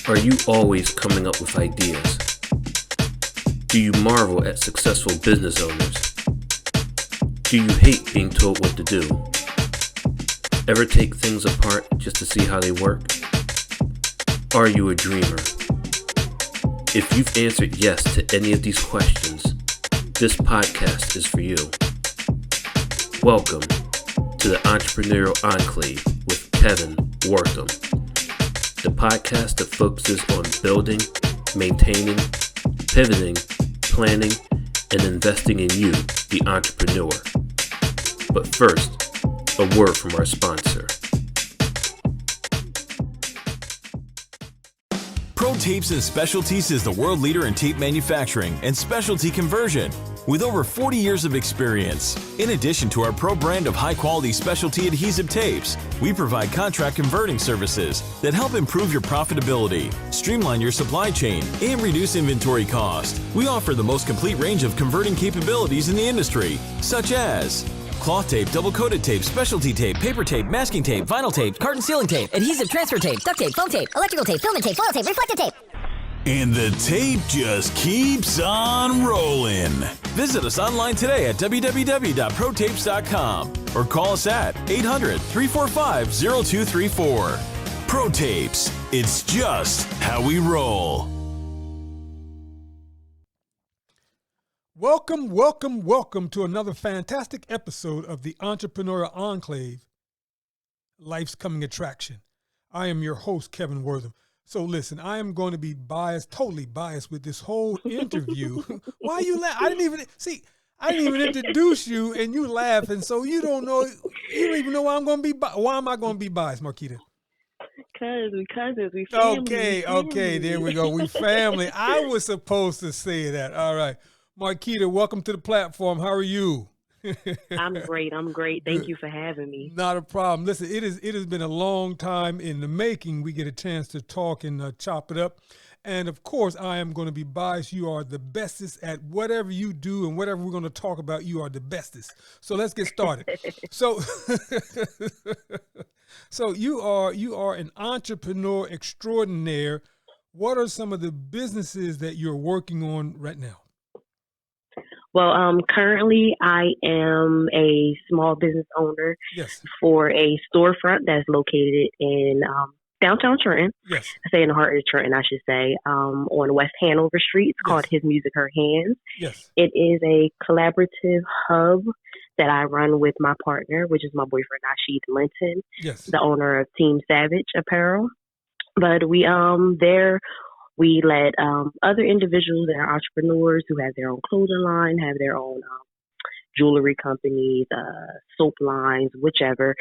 Are you always coming up with ideas? Do you marvel at successful business owners? Do you hate being told what to do? Ever take things apart just to see how they work? Are you a dreamer? If you've answered yes to any of these questions, this podcast is for you. Welcome to the Entrepreneurial Enclave with Kevin Wortham, the podcast that focuses on building, maintaining, pivoting, planning, and investing in you, the entrepreneur. But first, a word from our sponsor. Pro Tapes and Specialties is the world leader in tape manufacturing and specialty conversion with over 40 years of experience. In addition to our pro brand of high-quality specialty adhesive tapes, we provide contract converting services that help improve your profitability, streamline your supply chain, and reduce inventory cost. We offer the most complete range of converting capabilities in the industry, such as cloth tape, double-coated tape, specialty tape, paper tape, masking tape, vinyl tape, carton sealing tape, adhesive transfer tape, duct tape, foam tape, electrical tape, filament tape, foil tape, reflective tape. And the tape just keeps on rolling. Visit us online today at www.protapes.com or call us at 800-345-0234. Pro Tapes, it's just how we roll. Welcome to another fantastic episode of the Entrepreneurial Enclave, Life's Coming Attraction. I am your host, Kevin Wortham. So listen, I am going to be totally biased with this whole interview. Why you laugh? I didn't even introduce you and you laughing, so you don't even know why I'm going to be why am I going to be biased, Marketta? Because we cousins, we family. Okay, there we go. We family. I was supposed to say that. All right. Marketta, welcome to the platform. How are you? I'm great. Thank you for having me. Not a problem. Listen, it has been a long time in the making. We get a chance to talk and chop it up. And of course, I am going to be biased. You are the bestest at whatever you do, and whatever we're going to talk about, you are the bestest. So let's get started. So you are an entrepreneur extraordinaire. What are some of the businesses that you're working on right now? Well, currently I am a small business owner for a storefront that's located in downtown Trenton. Yes. I say in the heart of Trenton, I should say, on West Hanover Street. It's called His Music, Her Hands. Yes. It is a collaborative hub that I run with my partner, which is my boyfriend, Nasheed Linton, the owner of Team Savage Apparel. But we let other individuals that are entrepreneurs who have their own clothing line, have their own jewelry companies, soap lines, whichever.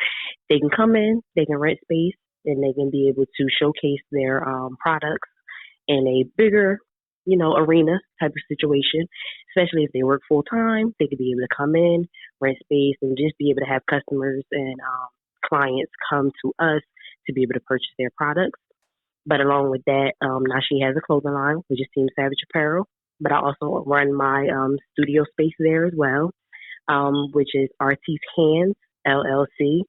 They can come in, they can rent space, and they can be able to showcase their products in a bigger, arena type of situation. Especially if they work full time, they could be able to come in, rent space, and just be able to have customers and clients come to us to be able to purchase their products. But along with that, now she has a clothing line, which is Team Savage Apparel. But I also run my studio space there as well, which is ArTis Hands LLC.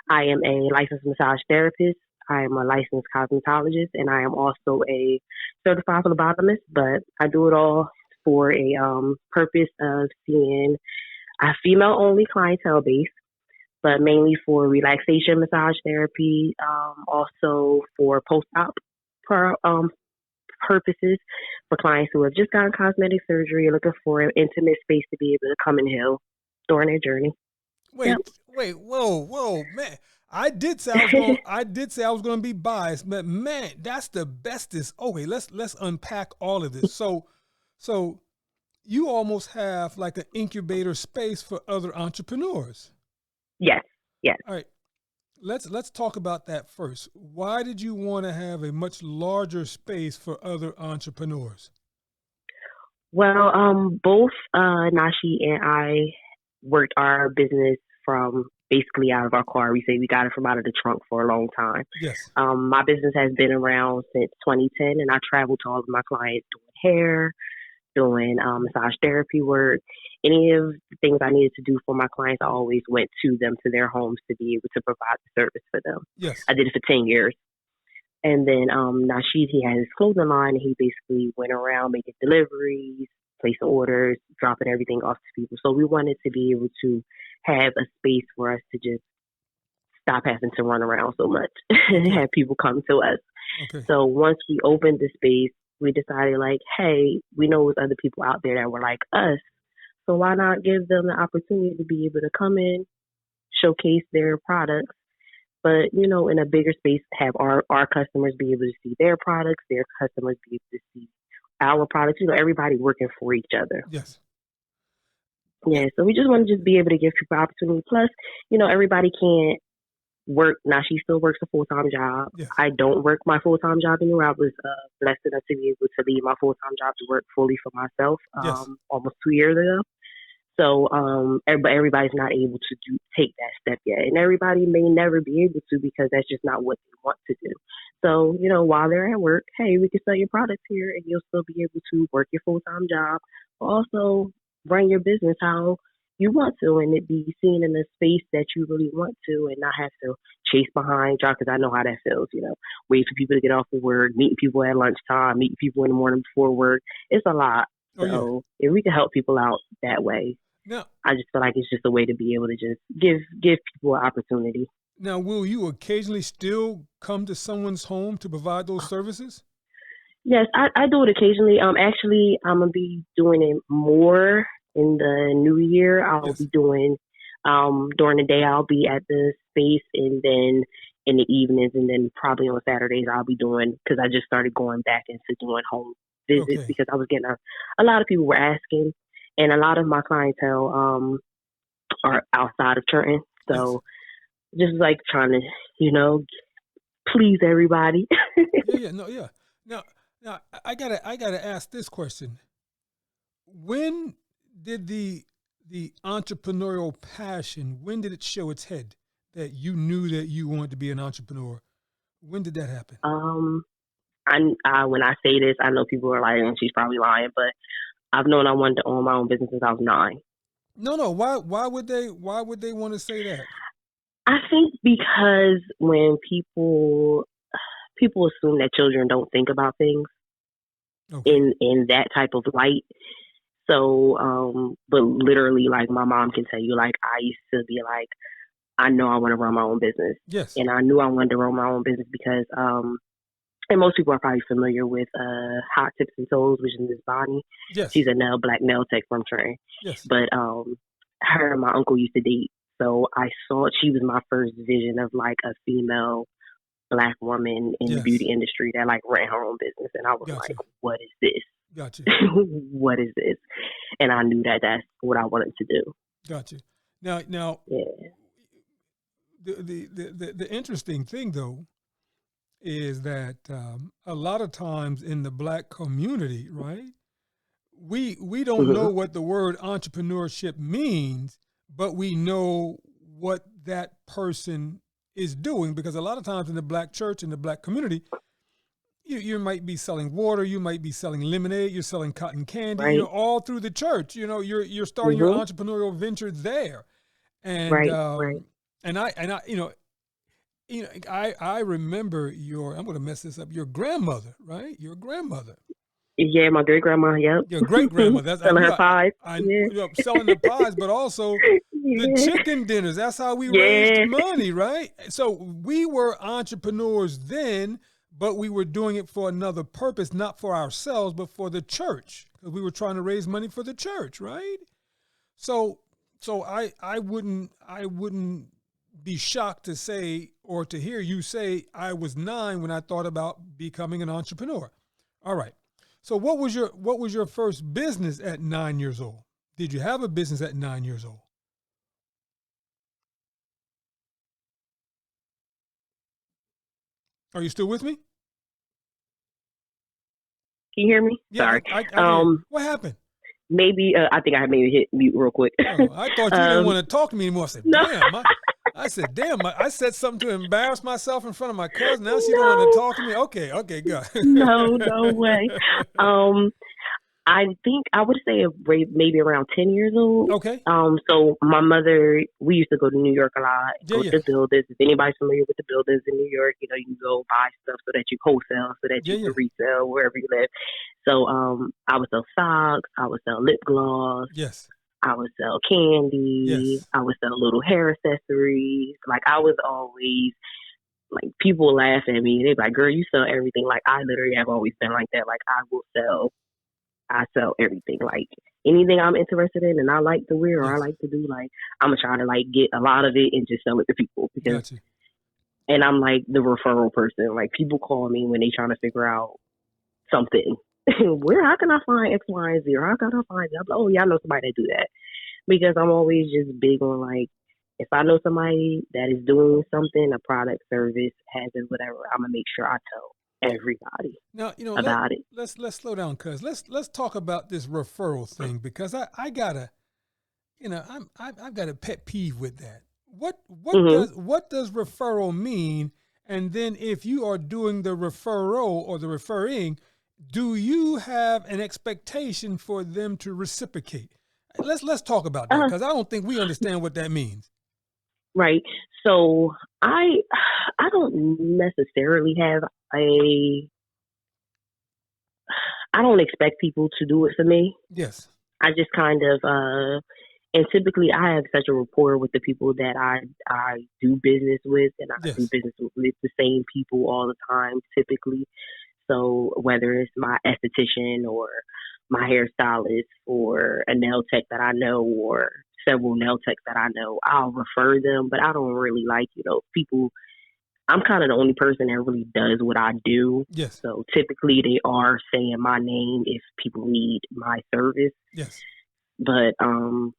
I am a licensed massage therapist. I am a licensed cosmetologist, and I am also a certified phlebotomist. But I do it all for a purpose of seeing a female-only clientele base, but mainly for relaxation massage therapy, also for post-op purposes for clients who have just gotten cosmetic surgery or looking for an intimate space to be able to come and heal during their journey. Wait, whoa, man! I did say I was going to be biased, but man, that's the bestest. Okay, let's unpack all of this. So you almost have like an incubator space for other entrepreneurs. Yes. All right. Let's talk about that first. Why did you want to have a much larger space for other entrepreneurs? Well, both Nashi and I worked our business from basically out of our car. We say we got it from out of the trunk for a long time. Yes. My business has been around since 2010, and I traveled to all of my clients doing hair, doing massage therapy work. Any of the things I needed to do for my clients, I always went to them, to their homes, to be able to provide the service for them. Yes. I did it for 10 years. And then now he had his clothing line, and he basically went around making deliveries, placing orders, dropping everything off to people. So we wanted to be able to have a space for us to just stop having to run around so much and have people come to us. Okay. So once we opened the space, we decided like, hey, we know there's other people out there that were like us. So why not give them the opportunity to be able to come in, showcase their products, but, you know, in a bigger space, have our customers be able to see their products, their customers be able to see our products, you know, everybody working for each other. Yes. Yeah, so we just want to just be able to give people opportunity. Plus, you know, everybody can't work. Now, she still works a full-time job. Yes. I don't work my full-time job anymore. I was blessed enough to be able to leave my full-time job to work fully for myself Yes. almost 2 years ago. So, but everybody's not able to take that step yet. And everybody may never be able to because that's just not what they want to do. So, you know, while they're at work, hey, we can sell your products here and you'll still be able to work your full-time job, but also run your business how you want to, and it be seen in a space that you really want to, and not have to chase behind jobs, because I know how that feels, you know, wait for people to get off of work, meeting people at lunchtime, meeting people in the morning before work. It's a lot. So if we can help people out that way, I just feel like it's just a way to be able to just give people an opportunity. Now, will you occasionally still come to someone's home to provide those services? Yes, I do it occasionally. Actually, I'm going to be doing it more in the new year. I'll be doing, during the day, I'll be at the space, and then in the evenings, and then probably on Saturdays, I'll be doing, because I just started going back into doing home visits, because I was getting a lot of people were asking, and a lot of my clientele are outside of Trenton. So just like trying to, you know, please everybody. Now I gotta ask this question. When did the entrepreneurial passion, when did it show its head that you knew that you wanted to be an entrepreneur? When did that happen? When I say this, I know people are like, she's probably lying, but I've known I wanted to own my own business since I was 9. No. Why would they want to say that? I think because when people assume that children don't think about things in that type of light. So, but literally, like, my mom can tell you, like, I used to be like, I know I want to run my own business. Yes. And I knew I wanted to run my own business because, and most people are probably familiar with Hot Tips and Toes, which is Miss Bonnie. Yes. She's a black nail tech from Trenton. Yes. But her and my uncle used to date. So I saw, she was my first vision of like a female Black woman in the beauty industry that like ran her own business. And I was like, what is this? Gotcha. What is this? And I knew that that's what I wanted to do. Gotcha. Now, the interesting thing though is that a lot of times in the Black community, right, we don't know what the word entrepreneurship means, but we know what that person is doing, because a lot of times in the Black church, in the Black community, you might be selling water, you might be selling lemonade, you're selling cotton candy, you know, all through the church. You know, you're starting your entrepreneurial venture there, and and I I remember I'm going to mess this up. Your grandmother, right? Your grandmother. Yeah, my great grandma. Yep. Your great grandmother. Selling her pies. Selling the pies, but also the chicken dinners. That's how we raised money, right? So we were entrepreneurs then, but we were doing it for another purpose, not for ourselves, but for the church, because we were trying to raise money for the church, right? So I wouldn't be shocked to say, or to hear you say, I was 9 when I thought about becoming an entrepreneur. All right. So what was your first business at 9 years old? Did you have a business at 9 years old? Are you still with me? Can you hear me? Yeah, sorry. What happened? Maybe I think I maybe hit mute real quick. Oh, I thought you didn't want to talk to me anymore. I said, damn. I said something to embarrass myself in front of my cousin. Now she don't want to talk to me. Okay, good. No way. I think I would say maybe around 10 years old. Okay. So my mother, we used to go to New York a lot, Yeah, go yeah. to buildings. If anybody's familiar with the buildings in New York, you can go buy stuff so that you wholesale, so that Yeah, you yeah. can resell wherever you live. So I would sell socks, I would sell lip gloss, Yes. I would sell candy, Yes. I would sell little hair accessories. Like I was always like people laugh at me. They're like, "Girl, you sell everything." Like I literally have always been like that. Like I sell everything. Like anything I'm interested in and I like to wear or I Yes. like to do, like I'm gonna try to like get a lot of it and just sell it to people because. Gotcha. And I'm like the referral person. Like people call me when they trying to figure out something. How can I find X, Y, and Z? Or how can I find that? Oh yeah, I know somebody that do that. Because I'm always just big on like if I know somebody that is doing something, a product, service, has it, whatever, I'm gonna make sure I tell everybody Now, about it. let's slow down, cuz let's talk about this referral thing because I gotta, I've got a pet peeve with that. What does referral mean? And then if you are doing the referral or the referring, do you have an expectation for them to reciprocate? Let's talk about that because I don't think we understand what that means. Right. So I don't necessarily have I don't expect people to do it for me. Yes. I just kind of and typically I have such a rapport with the people that I do business with, and I do Yes. business with the same people all the time typically. So whether it's my esthetician or my hairstylist or a nail tech that I know or several nail techs that I know, I'll refer them, but I don't really like, people. I'm kind of the only person that really does what I do. Yes. So typically they are saying my name if people need my service. Yes. But I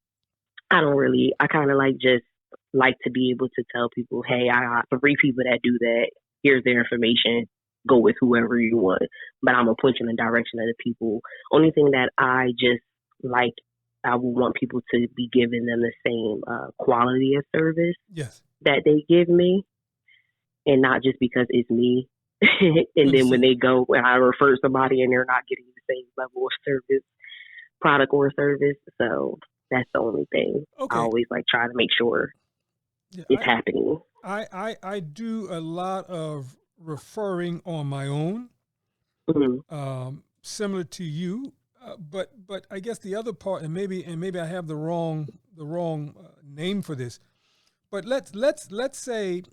kind of just like to be able to tell people, hey, I got 3 people that do that. Here's their information. Go with whoever you want. But I'm going to put you in the direction of the people. Only thing that I just like, I would want people to be giving them the same quality of service Yes. that they give me. And not just because it's me. And then when they go, when I refer somebody and they're not getting the same level of service, product or service. So that's the only thing. Okay. I always try to make sure it's happening. I do a lot of referring on my own, similar to you, but I guess the other part, and maybe I have the wrong name for this, but let's say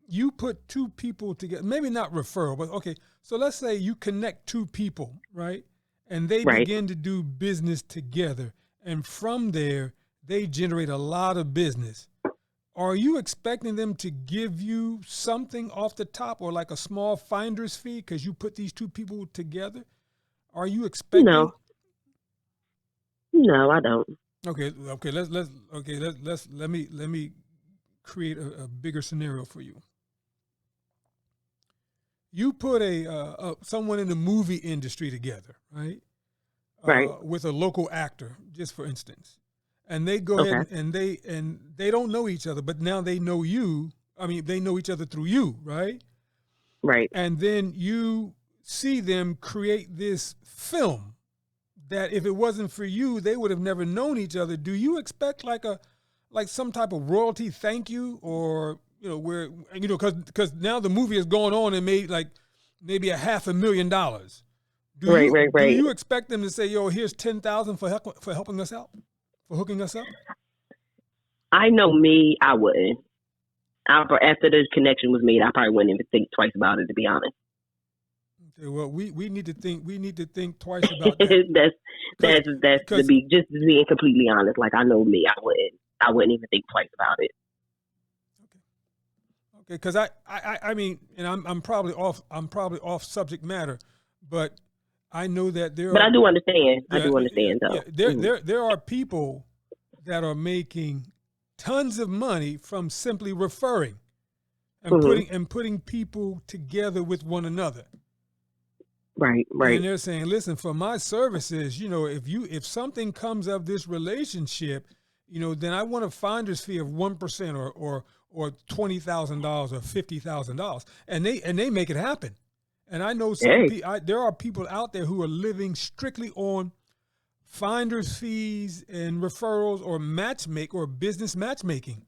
you put 2 people together, maybe not referral, but okay. So let's say you connect 2 people, right? And they begin to do business together. And from there, they generate a lot of business. Are you expecting them to give you something off the top or like a small finder's fee because you put these 2 people together? Are you expecting? No, I don't. Okay. Let me create a bigger scenario for you. You put someone in the movie industry together, right? Right. With a local actor, just for instance, and they go ahead and they don't know each other, but now they know you. I mean, they know each other through you, right? Right. And then you see them create this film that if it wasn't for you, they would have never known each other. Do you expect like some type of royalty thank you, or where because now the movie has gone on and made like maybe $500,000. Do you expect them to say, "Yo, here's $10,000 for helping us out, for hooking us up"? I know me, I wouldn't. After the connection was made, I probably wouldn't even think twice about it, to be honest. Okay, well, we need to think twice about that. that's just being completely honest. Like I know me, I wouldn't even think twice about it. Okay, because I mean, and I'm probably off subject matter, but I know that there. But I do understand. I do understand, though. Yeah, there are people that are making tons of money from simply referring and putting people together with one another. Right. And they're saying, listen, for my services, if something comes of this relationship, then I want a finder's fee of 1% or $20,000 or $50,000, and they make it happen. And I know there are people out there who are living strictly on finder's fees and referrals or business matchmaking.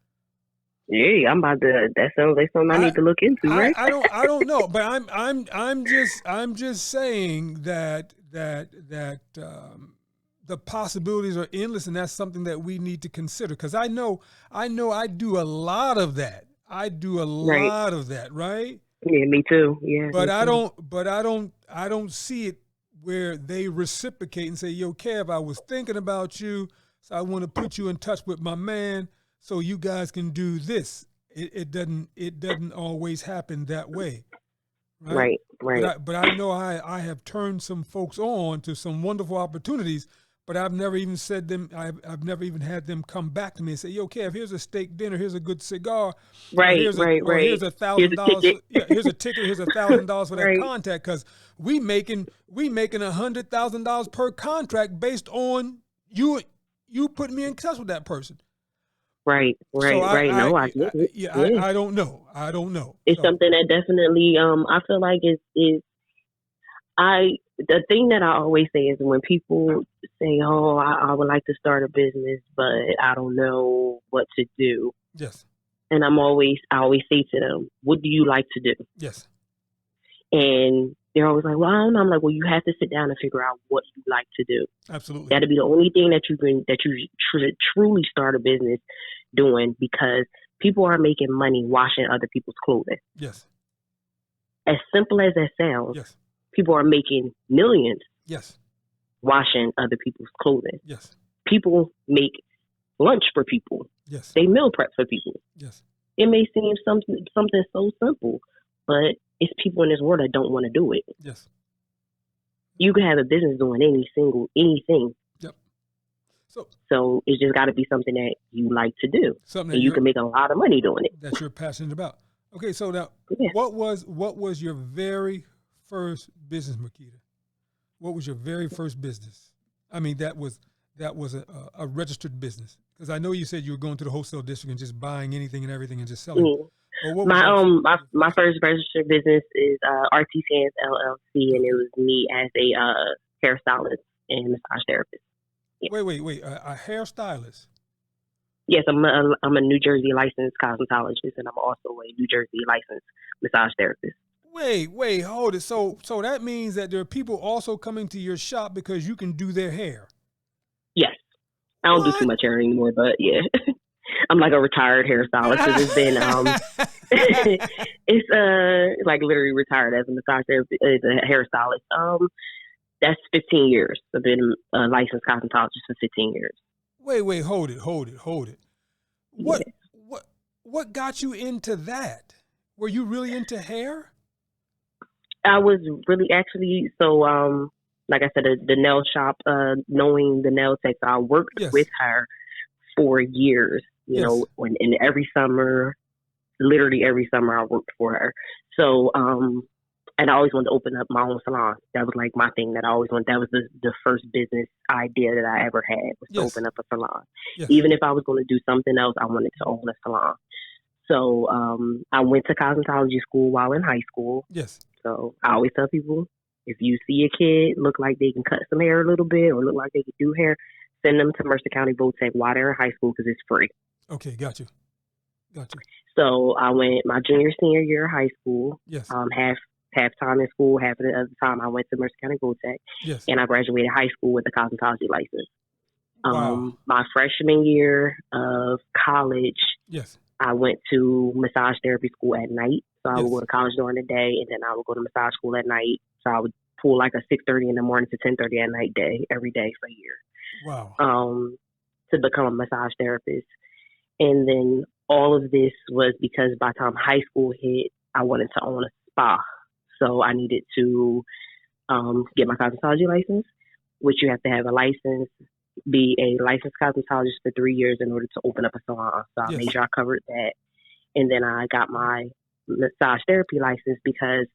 Yeah, I'm about to. That's something I need to look into, right? I don't know, but I'm just saying that the possibilities are endless, and that's something that we need to consider. Because I know I do a lot of that. I do a lot of that, right? Yeah, me too. Yeah, but I don't see it where they reciprocate and say, "Yo, Kev, I was thinking about you, so I want to put you in touch with my man, so you guys can do this." It doesn't always happen that way, right? But I know I have turned some folks on to some wonderful opportunities, but I've never even I've never even had them come back to me and say, "Yo, Kev, here's a steak dinner, here's a good cigar, here's $1,000, here's a ticket, here's $1,000 for that contact, because we making $100,000 per contract based on you putting me in touch with that person." Right. So I get it. Yeah, I don't know. It's something that definitely, I feel like is the thing that I always say is when people say, "Oh, I would like to start a business, but I don't know what to do." Yes. And I always say to them, "What do you like to do?" Yes. And they're always like, "Well, I don't know." I'm like, "Well, you have to sit down and figure out what you like to do." Absolutely. That'll be the only thing that you truly start a business doing, because people are making money washing other people's clothing. Yes. As simple as that sounds, yes, people are making millions. Yes. Washing other people's clothing. Yes. People make lunch for people. Yes. They meal prep for people. Yes. It may seem something so simple, but it's people in this world that don't want to do it. Yes. You can have a business doing anything. Yep. So it's just got to be something that you like to do, something and you can make a lot of money doing it. That you're passionate about. Okay, so now, what was your very first business, Marketta? What was your very first business? I mean, that was a registered business, because I know you said you were going to the wholesale district and just buying anything and everything and just selling. Mm. My first registered business is ArTis Hands LLC, and it was me as a hairstylist and massage therapist. Yeah. Wait, a hairstylist? Yes, I'm a New Jersey licensed cosmetologist, and I'm also a New Jersey licensed massage therapist. Wait, hold it. So that means that there are people also coming to your shop because you can do their hair? Yes. I don't do too much hair anymore, but yeah. I'm like a retired hairstylist, because it's been it's like literally retired as a massage therapist, as a hairstylist. That's 15 years. I've been a licensed cosmetologist for 15 years. Wait, hold it. What got you into that? Were you really into hair? I was really actually, so like I said, the nail shop, knowing the nail tech, I worked with her for years, you know, and literally every summer I worked for her. So, and I always wanted to open up my own salon. That was like my thing that I always wanted. That was the first business idea that I ever had, was to open up a salon. Yes. Even if I was going to do something else, I wanted to own a salon. So I went to cosmetology school while in high school. Yes. So I always tell people, if you see a kid look like they can cut some hair a little bit or look like they can do hair, send them to Mercer County Votech while they're in high school, because it's free. Okay, got you. So I went my senior year of high school. Yes. Half time in school, half of the other time I went to Mercer County Votech. Yes. And I graduated high school with a cosmetology license. Wow. My freshman year of college, yes, I went to massage therapy school at night. So I would go to college during the day, and then I would go to massage school at night. So I would pull like a 6:30 in the morning to 10:30 at night day every day for a year. Wow. To become a massage therapist. And then all of this was because by the time high school hit, I wanted to own a spa. So I needed to get my cosmetology license, which you have to have a license, be a licensed cosmetologist for 3 years in order to open up a salon. So I made sure I covered that. And then I got my massage therapy license because,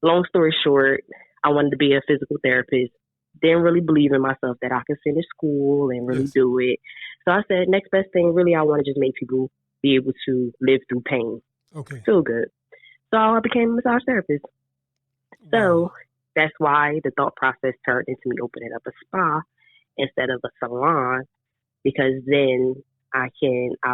long story short, I wanted to be a physical therapist. Didn't really believe in myself that I could finish school and really do it. So I said, next best thing, really, I want to just make people be able to live through pain. Okay. Feel good. So I became a massage therapist. So that's why the thought process turned into me opening up a spa instead of a salon, because then I'll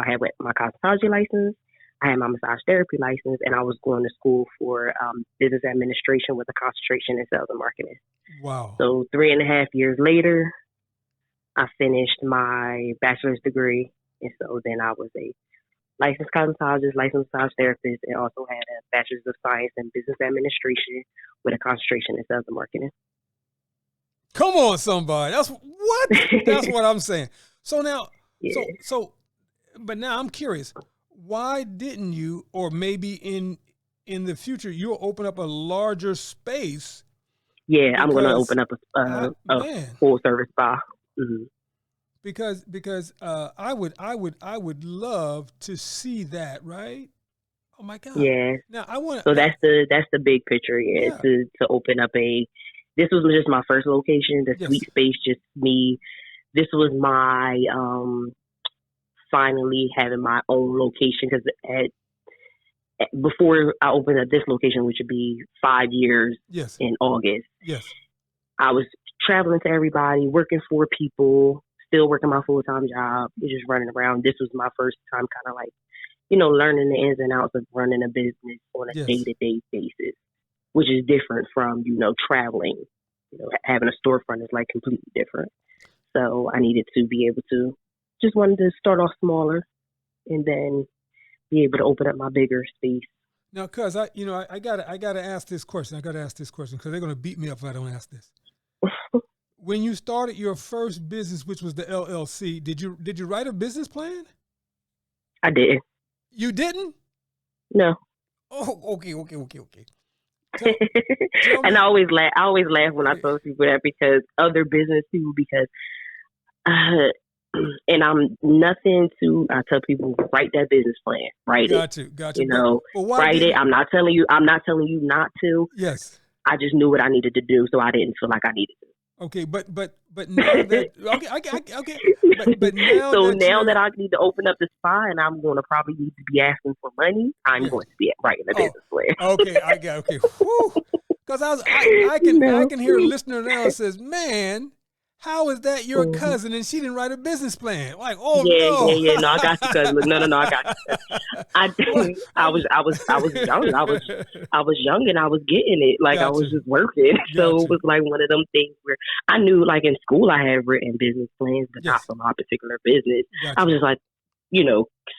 have my cosmetology license, I had my massage therapy license, and I was going to school for business administration with a concentration in sales and marketing. Wow. So 3.5 years later, I finished my bachelor's degree. And so then I was a licensed cosmetologist, licensed massage therapist, and also had a bachelor's of science in business administration with a concentration in sales and marketing. Come on, somebody. That's what I'm saying. So now, Yeah. but now I'm curious. Why didn't you, or maybe in the future, you'll open up a larger space? Yeah, I'm going to open up a full service spa. Mm-hmm. Because I would love to see that, right? Oh my God. Yeah. Now I want. So that's the big picture. Yeah. To open up this was just my first location. The suite space, just me. This was my finally having my own location, because before I opened up this location, which would be 5 years in August. Yes. I was traveling to everybody, working for people, still working my full-time job, just running around. This was my first time kind of like, learning the ins and outs of running a business on a day-to-day basis, which is different from, traveling. Having a storefront is like completely different. So I needed to be able to, just wanted to start off smaller and then be able to open up my bigger space. Now, cuz I gotta ask this question. Because they're gonna beat me up if I don't ask this. When you started your first business, which was the LLC, did you write a business plan? I did. You didn't? No. Oh, okay. And I always laugh when I tell people that, because other business people, and I'm nothing to, I tell people, write that business plan, write it. Got you. Write it. I'm not telling you not to. Yes. I just knew what I needed to do, so I didn't feel like I needed to. Okay, but now that okay. But now so now that I need to open up the spa and I'm going to probably need to be asking for money, I'm going to be writing a business plan. Okay. Because I can hear a listener now that says, "Man, how is that your cousin and she didn't write a business plan?" Like, no. Yeah. No, I got you, cousin. No, I got you. I was young. I was young and I was getting it. Like, I was just working. So it was like one of them things where I knew, like in school, I had written business plans, but not for my particular business. I was just like,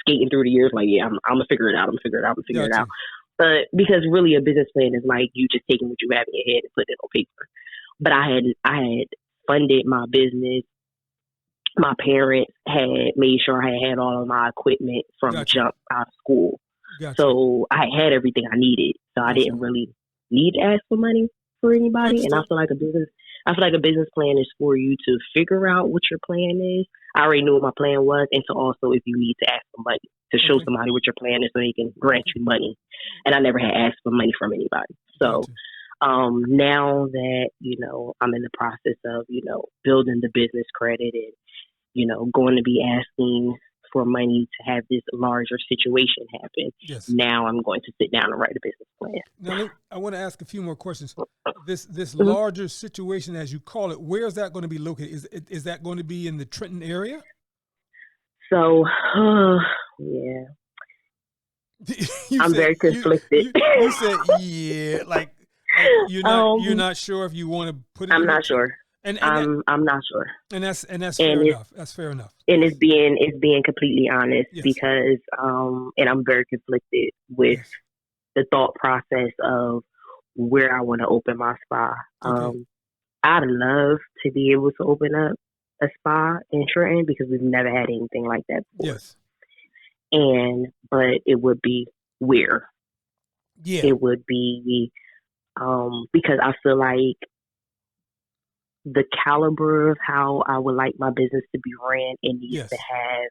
skating through the years. Like, yeah, I'm gonna figure it out. I'm gonna figure it out. But because really, a business plan is like you just taking what you have in your head and putting it on paper. But I had funded my business. My parents had made sure I had all of my equipment from jump out of school. So I had everything I needed. So I didn't really need to ask for money for anybody. And I feel like a business plan is for you to figure out what your plan is. I already knew what my plan was, and so also if you need to ask for money, to show somebody what your plan is so they can grant you money. And I never had asked for money from anybody. So now that, I'm in the process of, building the business credit and, going to be asking for money to have this larger situation happen. Yes. Now I'm going to sit down and write a business plan. Now, I want to ask a few more questions. This larger situation, as you call it, where is that going to be located? Is that going to be in the Trenton area? So, yeah. I'm very conflicted. You said, yeah, like you're not sure if you want to put it. I'm not sure. I'm not sure. And that's fair enough. That's fair enough. And it's being completely honest, because and I'm very conflicted with the thought process of where I want to open my spa. I'd love to be able to open up a spa in Trenton, because we've never had anything like that before. Yes. But it would be where? Yeah. It would be because I feel like the caliber of how I would like my business to be ran, it needs to have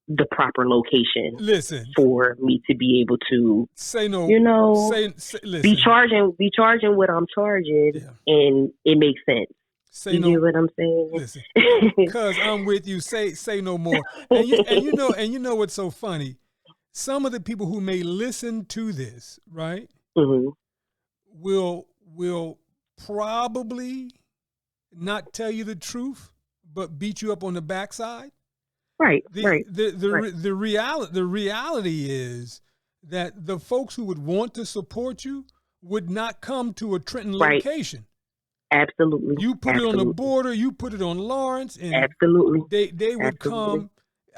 the proper location. Listen, for me to be able to say no, be charging what I'm charging, and it makes sense. You know what I'm saying? Listen, because I'm with you. Say no more. And you know what's so funny? Some of the people who may listen to this, right, will will probably not tell you the truth, but beat you up on the backside. Right. The reality is that the folks who would want to support you would not come to a Trenton location. Absolutely. You put it on the border, you put it on Lawrence, and they would come.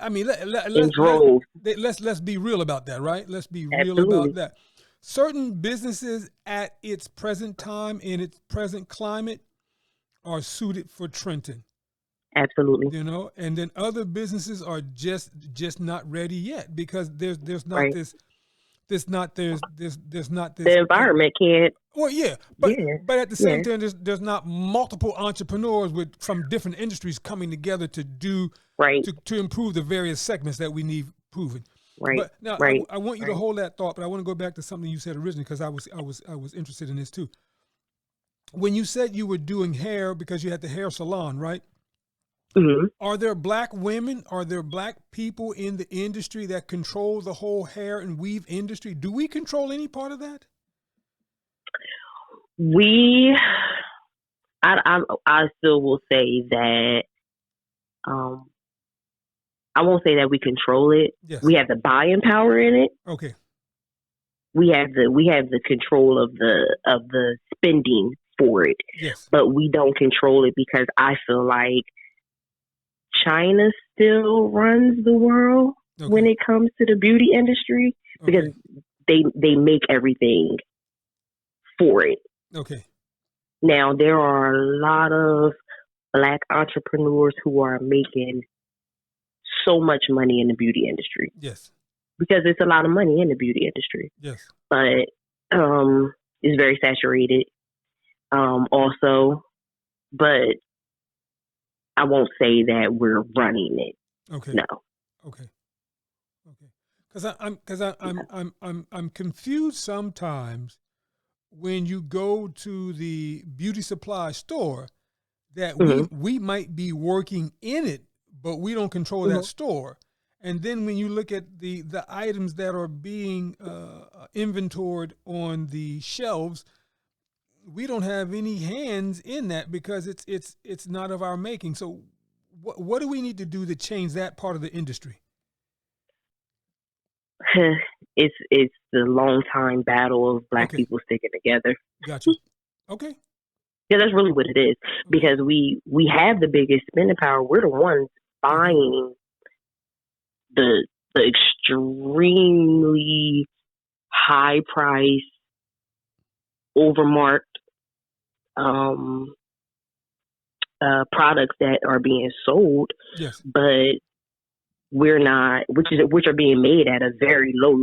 I mean, let's be real about that, right? Let's be real about that. Certain businesses at its present time in its present climate are suited for Trenton. Absolutely. You know, and then other businesses are just not ready yet because there's not this the environment can't. Well, yeah, but at the same time, there's not multiple entrepreneurs from different industries coming together to do to improve the various segments that we need proven. Right. But now I want you to hold that thought, but I want to go back to something you said originally because I was interested in this too. When you said you were doing hair because you had the hair salon, right? Mm-hmm. Are there black women? Are there black people in the industry that control the whole hair and weave industry? Do we control any part of that? I still will say that I won't say that we control it. Yes. We have the buying power in it. Okay. We have the control of the spending for it. Yes. But we don't control it because I feel like China still runs the world when it comes to the beauty industry because they make everything for it. Okay. Now there are a lot of black entrepreneurs who are making so much money in the beauty industry. Yes. Because it's a lot of money in the beauty industry. Yes. But it's very saturated. Also, but I won't say that we're running it. Okay. No. Okay. Because I'm confused sometimes when you go to the beauty supply store that we might be working in it, but we don't control that store. And then when you look at the items that are being inventoried on the shelves, we don't have any hands in that because it's not of our making. So what do we need to do to change that part of the industry? It's the long time battle of black people sticking together. Gotcha. Okay. Yeah, that's really what it is. Because we have the biggest spending power. We're the ones buying the extremely high price, overmarked products that are being sold. Yes. But we're not, which are being made at a very low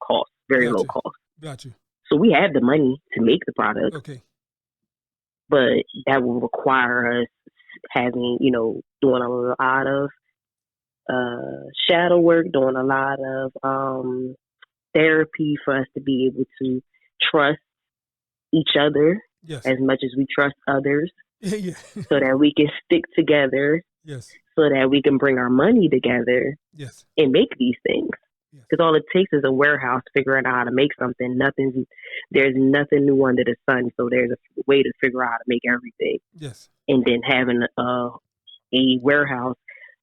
cost, low cost. Gotcha. So we have the money to make the product. Okay. But that will require us having, doing a lot of shadow work, doing a lot of therapy for us to be able to trust each other as much as we trust others. So that we can stick together. Yes. So that we can bring our money together. Yes. And make these things. Because all it takes is a warehouse figuring out how to make something. There's nothing new under the sun. So there's a way to figure out how to make everything. Yes. And then having a warehouse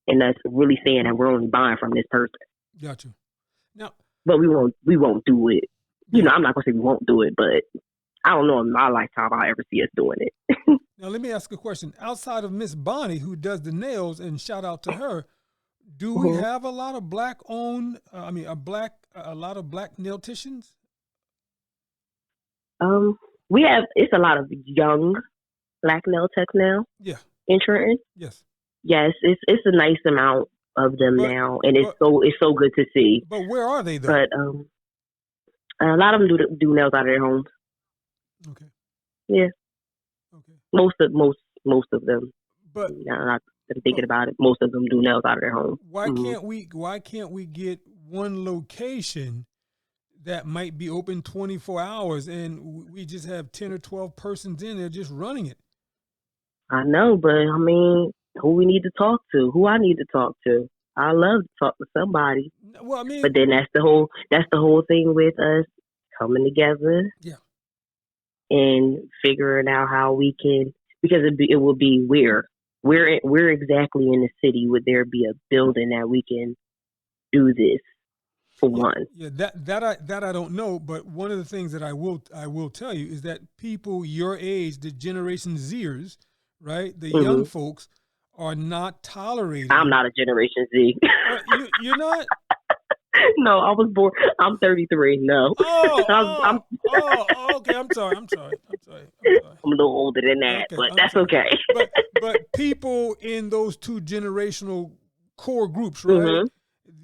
and us really saying that we're only buying from this person. Gotcha. Now, but we won't do it. I'm not gonna say we won't do it, but I don't know in my lifetime I'll ever see us doing it. Now let me ask a question. Outside of Miss Bonnie, who does the nails, and shout out to her, do we have a lot of black owned? A lot of black nailticians. We have. It's a lot of young black nail techs now. Yeah. In Trenton. Yes. Yes, it's a nice amount of them now, and it's so good to see. But where are they though? But a lot of them do nails out of their homes. Okay. Yeah. Okay. Most of them. But I'm thinking about it. Most of them do nails out of their home. Why can't we get one location that might be open 24 hours and we just have 10 or 12 persons in there just running it? I know, but I mean, who we need to talk to? Who I need to talk to? I love to talk to somebody. Well, I mean, but then that's the whole thing with us coming together. Yeah. and figuring out how we can, because it will be where exactly in the city would there be a building that we can do this for one. Yeah, that I don't know, but one of the things that I will tell you is that people your age, the Generation Zers, right, the young folks, are not tolerating. I'm not a Generation Z. You're not? No, I was born. I'm 33. No. Okay. I'm sorry. I'm a little older than that, okay, but that's okay. but people in those two generational core groups, right?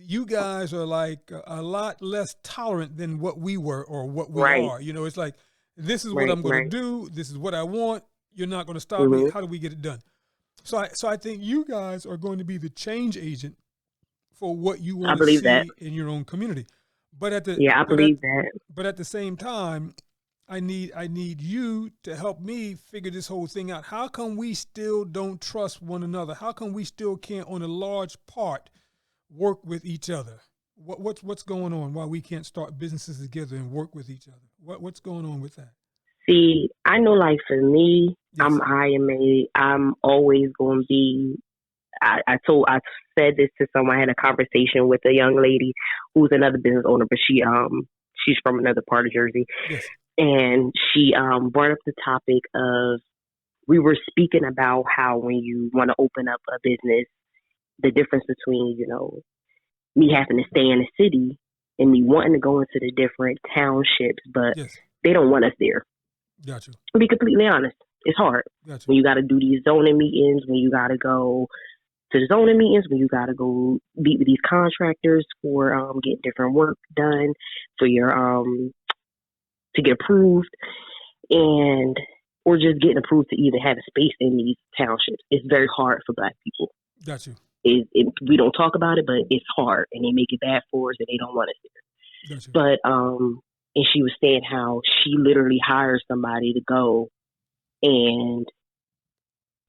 You guys are like a lot less tolerant than what we were or what we are. You know, it's like, this is what I'm going to do. This is what I want. You're not going to stop me. How do we get it done? So I think you guys are going to be the change agent for what you want to see in your own community. But at the I believe that. But at the same time, I need you to help me figure this whole thing out. How come we still don't trust one another? How come we still can't, on a large part, work with each other? What's going on? Why we can't start businesses together and work with each other? What's going on with that? See, I know, like for me, yes. I'm always going to be. I said this to someone. I had a conversation with a young lady who's another business owner, but she's from another part of Jersey. Yes. And she brought up the topic of, we were speaking about how when you want to open up a business, the difference between, me having to stay in the city and me wanting to go into the different townships, but yes. they don't want us there. Gotcha. To be completely honest, it's hard. Gotcha. When you got to do these zoning meetings, when you got to go to the zoning meetings, when you got to go meet with these contractors for getting different work done for your to get approved, or just getting approved to even have a space in these townships. It's very hard for Black people. Got you. We don't talk about it, but it's hard, and they make it bad for us, and they don't want us there. Got you. But and she was saying how she literally hired somebody to go and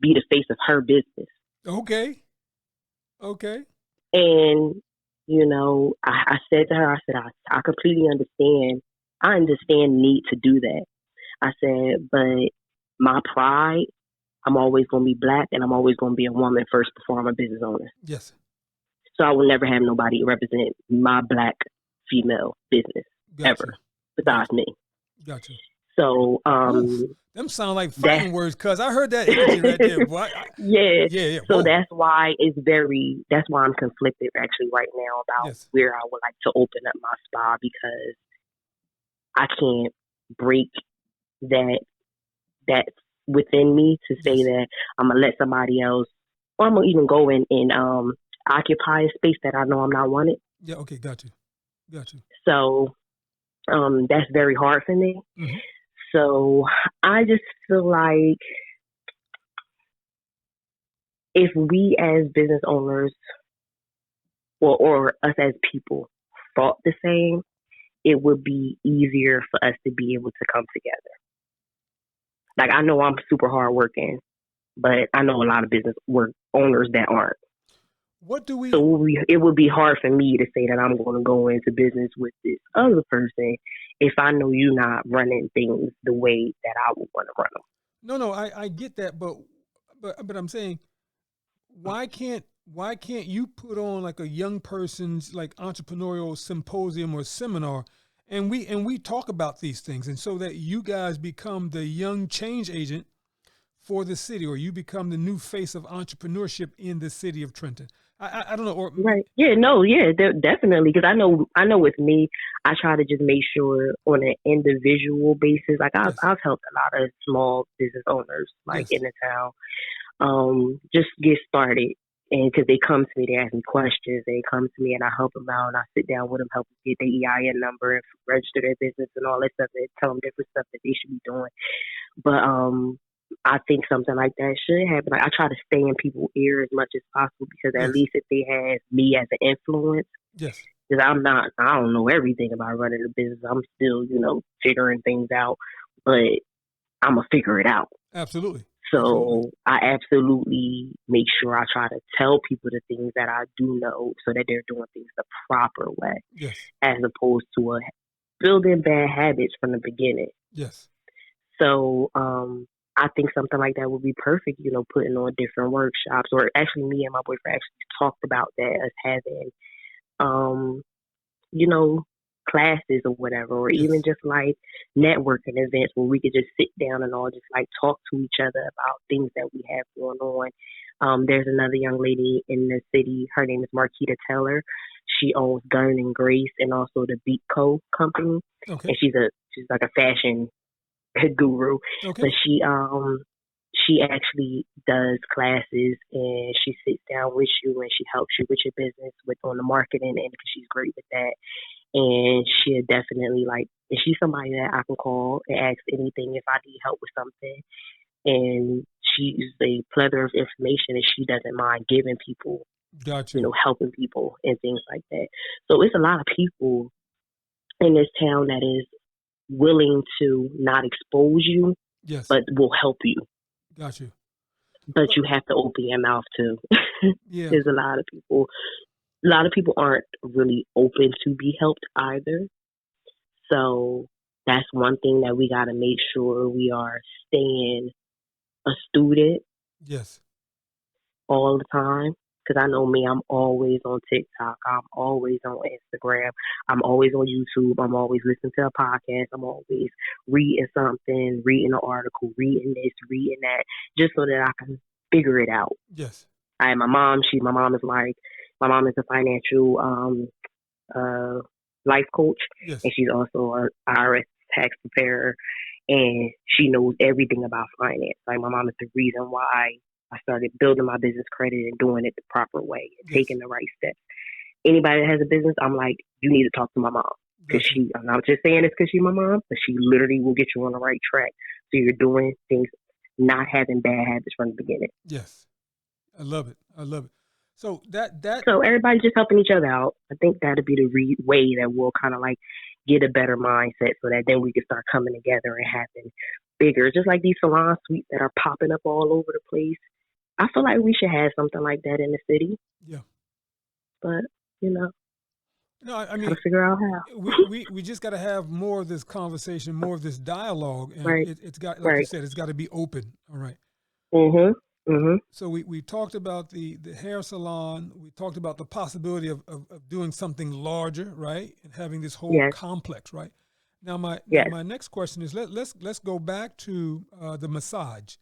be the face of her business. Okay. And I said to her, I completely understand. I understand the need to do that. I said, but my pride, I'm always going to be Black, and I'm always going to be a woman first before I'm a business owner. Yes. So I will never have nobody represent my Black female business ever besides me. Gotcha. So, them sound like fighting words, cuz I heard that energy right there, boy. Yeah. So that's why I'm conflicted actually right now about where I would like to open up my spa, because I can't break that within me to say that I'm gonna let somebody else, or I'm gonna even go in and occupy a space that I know I'm not wanted. Yeah. Okay. Got you. So that's very hard for me. Mm-hmm. So I just feel like if we as business owners, or us as people, thought the same, it would be easier for us to be able to come together. Like, I know I'm super hardworking, but I know a lot of business owners that aren't. So it would be hard for me to say that I'm going to go into business with this other person if I know you're not running things the way that I would want to run them. No, I get that, but I'm saying, why can't you put on like a young person's like entrepreneurial symposium or seminar, and we talk about these things, and so that you guys become the young change agent for the city, or you become the new face of entrepreneurship in the city of Trenton. I don't know. Right. Yeah, definitely. Because I know with me, I try to just make sure on an individual basis. Like I've helped a lot of small business owners, like in the town, just get started. And because they come to me, they ask me questions. They come to me and I help them out, and I sit down with them, help them get their EIN number and register their business and all that stuff, and tell them different stuff that they should be doing. But I think something like that should happen. Like, I try to stay in people's ear as much as possible, because at least if they have me as an influence, because I don't know everything about running a business. I'm still, figuring things out, but I'm going to figure it out. Absolutely. So I absolutely make sure I try to tell people the things that I do know, so that they're doing things the proper way, as opposed to building bad habits from the beginning. Yes. So I think something like that would be perfect, putting on different workshops. Or actually, me and my boyfriend actually talked about that, as having, you know, classes or whatever, or even Yes. just like networking events where we could just sit down and all just like talk to each other about things that we have going on. There's another young lady in the city. Her name is Marketta Taylor. She owns Gun and Grace and also the Beat Co company, Okay. and she's like a fashion guru. Okay. But she actually does classes, and she sits down with you and she helps you with your business with on the marketing end, because she's great with that. And she'll definitely and she's somebody that I can call and ask anything if I need help with something. And she's a plethora of information, and she doesn't mind giving people, Gotcha. helping people and things like that. So it's a lot of people in this town that is willing to not expose you, Yes. but will help you. Gotcha. But you have to open your mouth too. Yeah. There's a lot of people aren't really open to be helped either. So that's one thing that we got to make sure we are staying a student Yes. all the time. Because I know me, I'm always on TikTok. I'm always on Instagram. I'm always on YouTube. I'm always listening to a podcast. I'm always reading something, reading an article, reading this, reading that, just so that I can figure it out. Yes. I have my mom. My mom is a financial life coach, Yes. and she's also an IRS tax preparer, and she knows everything about finance. Like, my mom is the reason why I started building my business credit and doing it the proper way and Yes. taking the right steps. Anybody that has a business, I'm like, you need to talk to my mom, because Gotcha. I'm not just saying this because she's my mom, but she literally will get you on the right track. So you're doing things, not having bad habits from the beginning. Yes. I love it. I love it. So that So everybody's just helping each other out. I think that'll be the way that we'll kind of like get a better mindset, so that then we can start coming together and having bigger, just like these salon suites that are popping up all over the place. I feel like we should have something like that in the city, yeah. but No, I gotta mean, figure out how. we just got to have more of this conversation, more of this dialogue, and Right, it's got, like you right. said, it's got to be open. All right. Mhm, mhm. So we talked about the hair salon. We talked about the possibility of doing something larger, right, and having this whole Yes, complex, right. Now yes. my next question is let's go back to the massage.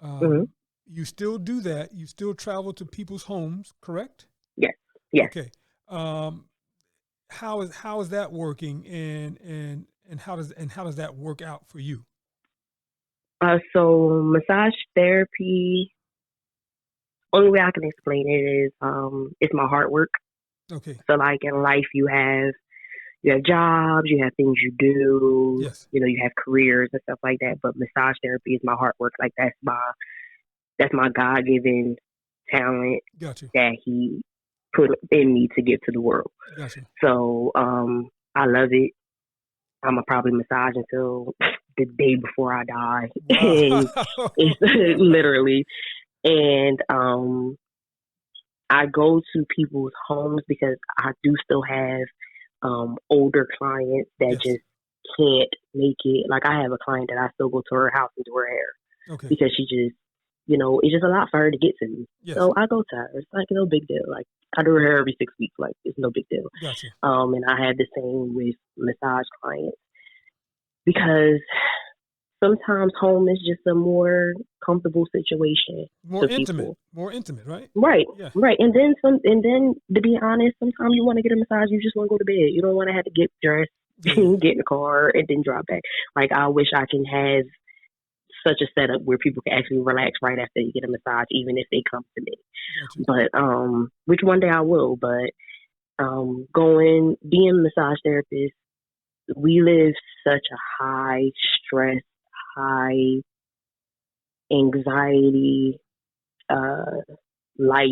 Mhm. You still do that. You still travel to people's homes, correct? Yes, yes. Okay. Um, how is that working, and how does that work out for you? So massage therapy. Only way I can explain it is, it's my hard work. Okay. So like in life, you have jobs, you have things you do, Yes. you have careers and stuff like that. But massage therapy is my hard work. Like, that's my God given talent Got you. that He put in me to give to the world. Got you. So I love it. I'm gonna probably massage until the day before I die. And it's Wow. literally. And I go to people's homes because I do still have older clients that Yes. just can't make it. Like, I have a client that I still go to her house and do her hair, Okay. because she just, it's just a lot for her to get to me. Yes. So I go to her. It's like no big deal. Like, I do her hair every 6 weeks. Like, it's no big deal. Gotcha. And I have the same with massage clients, because sometimes home is just a more comfortable situation More for intimate. people. More intimate, right? Right, Yeah. right. And then to be honest, sometimes you want to get a massage, you just want to go to bed. You don't want to have to get dressed, Yeah. get in the car, and then drive back. Like, I wish I can have such a setup where people can actually relax right after you get a massage, even if they come to me. Gotcha. But which one day I will. But being a massage therapist, we live such a high stress, high anxiety life,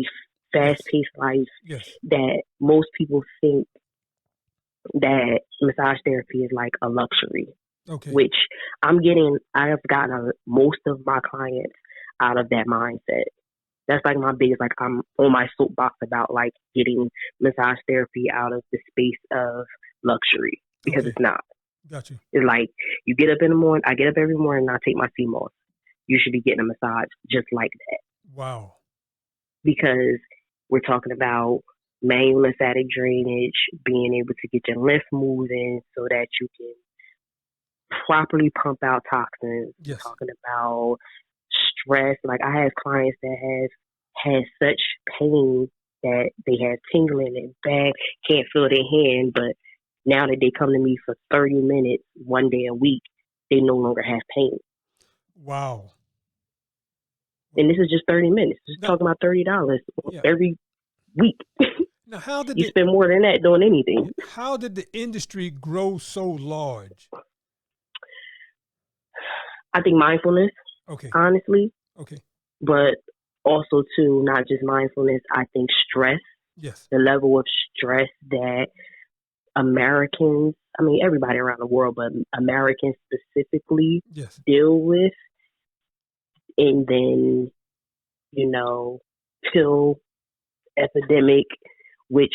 Yes. fast-paced life, Yes. that most people think that massage therapy is like a luxury, Okay. which I have gotten most of my clients out of that mindset. That's like my biggest, like, I'm on my soapbox about like getting massage therapy out of the space of luxury, because Okay. it's not. Got you. It's like You get up in the morning. I get up every morning and I take my sea moss. You should be getting a massage just like that. Wow. Because we're talking about manual lymphatic drainage, being able to get your lymph moving so that you can properly pump out toxins. Yes. Talking about stress. Like I have clients that have had such pain that they have tingling in their back, can't feel their hand, but now that they come to me for 30 minutes one day a week, they no longer have pain. Wow. And this is just 30 minutes. Just Now, talking about $30 every week. Now, how did you spend more than that doing anything? How did the industry grow so large? I think mindfulness. Okay. Honestly. Okay. But also too, not just mindfulness. I think stress. Yes. The level of stress that Americans, I mean everybody around the world, but Americans specifically yes. deal with, and then pill epidemic, which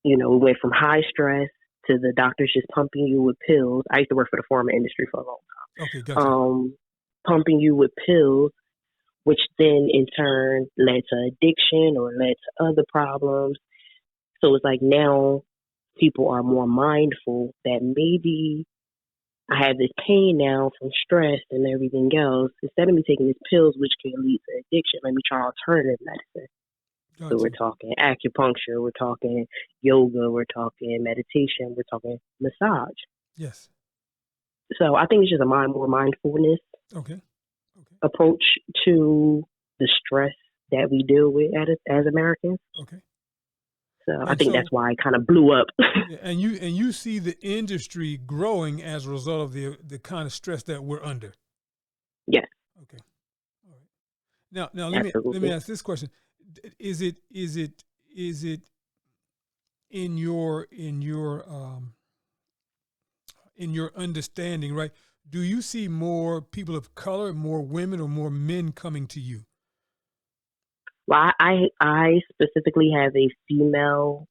went from high stress to the doctors just pumping you with pills. I used to work for the pharma industry for a long time. Okay, gotcha. Pumping you with pills, which then in turn led to addiction or led to other problems. So it's like now people are more mindful that maybe I have this pain now from stress and everything else. Instead of me taking these pills, which can lead to addiction, let me try alternative medicine. Gotcha. So we're talking acupuncture, we're talking yoga, we're talking meditation, we're talking massage. Yes. So I think it's just a more mindfulness approach to the stress that we deal with as Americans. Okay. So I think that's why it kind of blew up. And you see the industry growing as a result of the kind of stress that we're under. Yes. Okay. All right. Now let me ask this question: Is it in your understanding, right? Do you see more people of color, more women, or more men coming to you? Well, I specifically have a female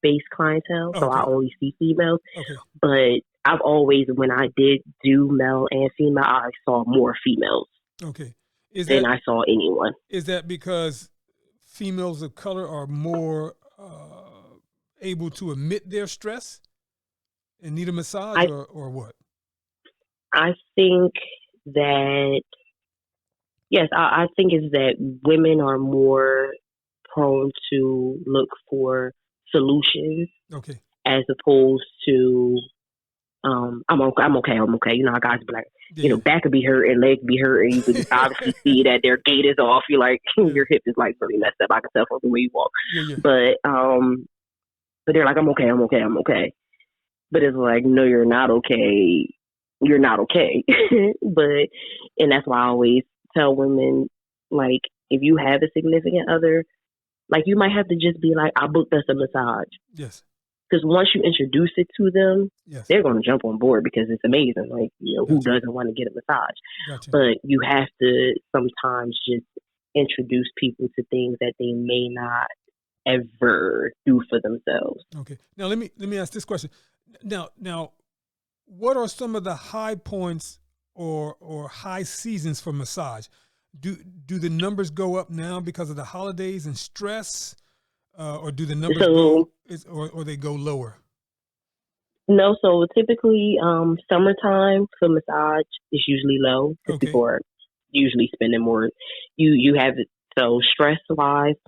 based clientele, so I only see females. Okay. But I've always, when I did do male and female, I saw more females. Okay. Than I saw anyone. Is that because females of color are more able to admit their stress and need a massage, or what? I think that, yes, I think it's that women are more prone to look for solutions. Okay. As opposed to, I'm okay. You know how guys be like, back could be hurt and legs be hurt, and you can obviously see that their gait is off. You're like, your hip is like really messed up. I can tell from the way you walk. Yeah. But they're like, I'm okay. But it's like, no, you're not okay. You're not okay. And that's why I always tell women, like, if you have a significant other, like, you might have to just be like, I booked us a massage. Yes. Because once you introduce it to them, yes, they're going to jump on board because it's amazing. Like, who doesn't want to get a massage? Gotcha. But you have to sometimes just introduce people to things that they may not ever do for themselves. Okay. Now let me ask this question. Now, what are some of the high points or high seasons for massage? Do the numbers go up now because of the holidays and stress, or do the numbers or they go lower? No, so typically summertime for massage is usually low because people are usually spending more. You have it, so stress wise,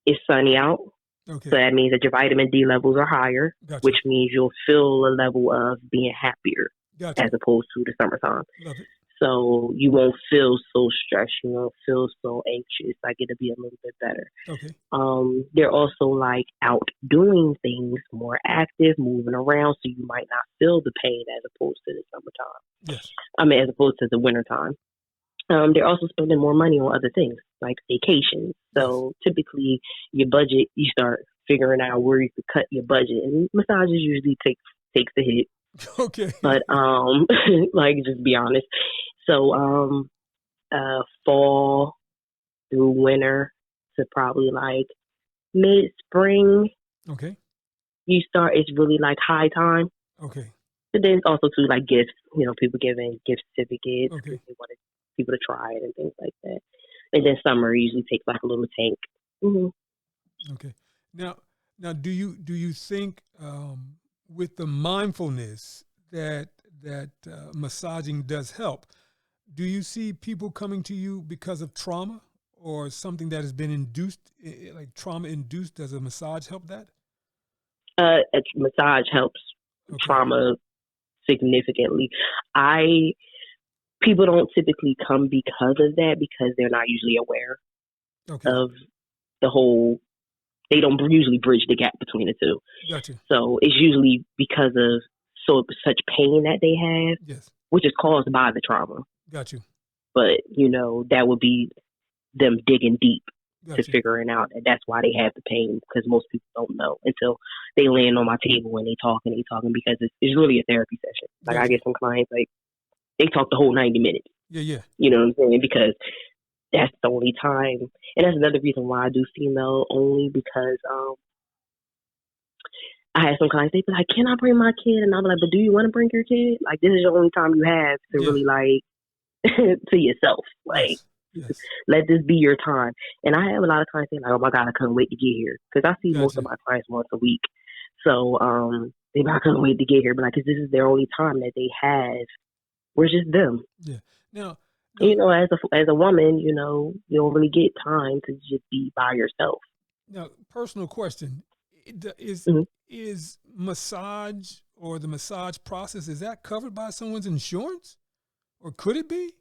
it's sunny out. Okay. So that means that your vitamin D levels are higher, which means you'll feel a level of being happier as opposed to the summertime. Love it. So you won't feel so stressed, you won't feel so anxious. Like it'll be a little bit better. Okay. They're also like out doing things, more active, moving around, so you might not feel the pain as opposed to the summertime. Yes. I mean, as opposed to the wintertime. They're also spending more money on other things like vacations. So typically your budget, you start figuring out where you could cut your budget, and massages usually takes a hit. Okay. But like, just be honest. So fall through winter to probably like mid spring. Okay. You start, it's really like high time. Okay. But then also too like gifts, people giving gift certificates Okay. because they wanted people to try it and things like that. And then summer usually takes like a little tank. Hmm. Okay. Now, do you think with the mindfulness that massaging does help? Do you see people coming to you because of trauma or something that has been induced, like trauma induced? Does a massage help that? A massage helps Okay. trauma significantly. People don't typically come because of that because they're not usually aware Okay. of the whole. They don't usually bridge the gap between the two. Gotcha. So it's usually because of such pain that they have, Yes. which is caused by the trauma. Got you. But that would be them digging deep to Gotcha. figuring out that that's why they have the pain, because most people don't know until they land on my table and they talking because it's really a therapy session. Like Gotcha. I get some clients like they talk the whole 90 minutes. Yeah. You know what I'm saying? Because that's the only time, and that's another reason why I do female only, because I had some clients, they be like, "Can I bring my kid?" And I'm like, "But do you want to bring your kid? Like, this is the only time you have to Yeah. really like to yourself. Like, Yes. let this be your time." And I have a lot of clients saying like, "Oh my God, I couldn't wait to get here," because I see most Gotcha. of my clients once a week. So they be like, "I couldn't wait to get here," but like, 'cause this is their only time that they have. We're just them. Yeah. Now, And, as a woman, you don't really get time to just be by yourself. personal question: Mhm. is massage or the massage process, is that covered by someone's insurance, or could it be?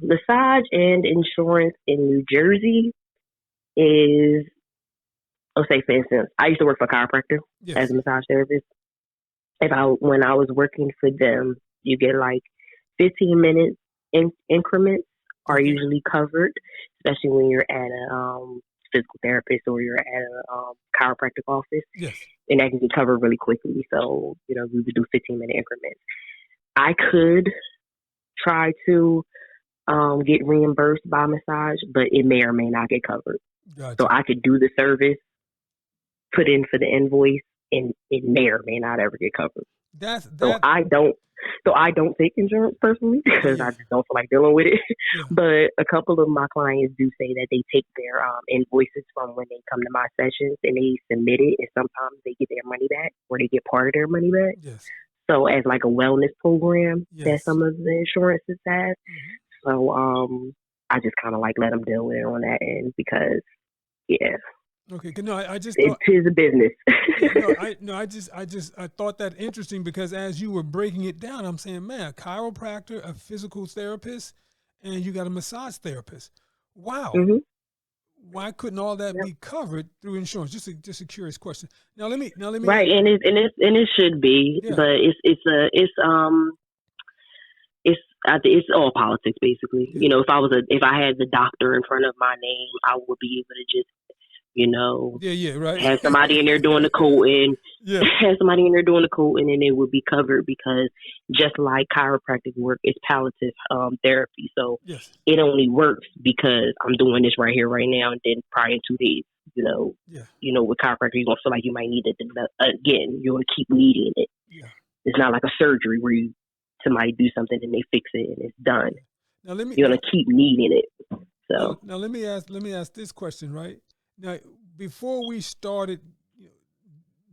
Massage and insurance in New Jersey is, I'll say for instance, I used to work for a chiropractor Yes. as a massage therapist. When I was working for them, you get like 15 minute increments are Okay. usually covered, especially when you're at a physical therapist or you're at a chiropractic office, Yes. and that can get covered really quickly. So we would do 15-minute increments. I could try to get reimbursed by massage, but it may or may not get covered. Gotcha. So I could do the service, put in for the invoice, and it may or may not ever get covered. So I don't take insurance personally because I just don't feel like dealing with it. Yeah. But a couple of my clients do say that they take their invoices from when they come to my sessions and they submit it, and sometimes they get their money back or they get part of their money back. Yes. So as like a wellness program that Yes. some of the insurances have. Mhm. So I just kind of like let them deal with it on that end because, yeah, Okay. No, I just it thought. is a business. I thought that interesting because as you were breaking it down, I'm saying, man, a chiropractor, a physical therapist, and you got a massage therapist. Wow. Hmm. Why couldn't all that be covered through insurance? Just a curious question. Now let me Right, and it should be, Yeah. but it's all politics basically. Yeah. If I had the doctor in front of my name, I would be able to just Yeah, right. have somebody in there doing the coding, Yeah. have somebody in there doing the coding, and it would be covered because just like chiropractic work, it's palliative therapy. So Yes. it only works because I'm doing this right here, right now, and then probably in 2 days, Yeah. with chiropractor, you're gonna feel like you might need it again. You're gonna keep needing it. Yeah. It's not like a surgery where somebody do something and they fix it and it's done. Now let me You're gonna keep needing it. So now let me ask this question, right? Now, before we started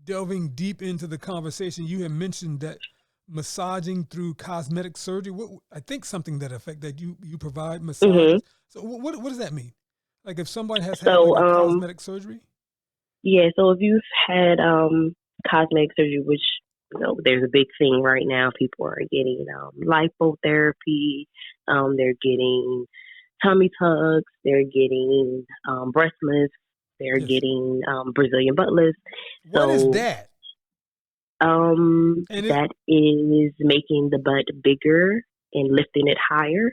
delving deep into the conversation, you had mentioned that massaging through cosmetic surgery. I think something that effect that you provide massages. So what does that mean? Like if somebody has had like a cosmetic surgery? Yeah, so if you've had cosmetic surgery, which there's a big thing right now, people are getting lipotherapy, they're getting tummy tucks, they're getting breast lifts, they're Yes. getting Brazilian butt lifts. What is So that? That is making the butt bigger and lifting it higher.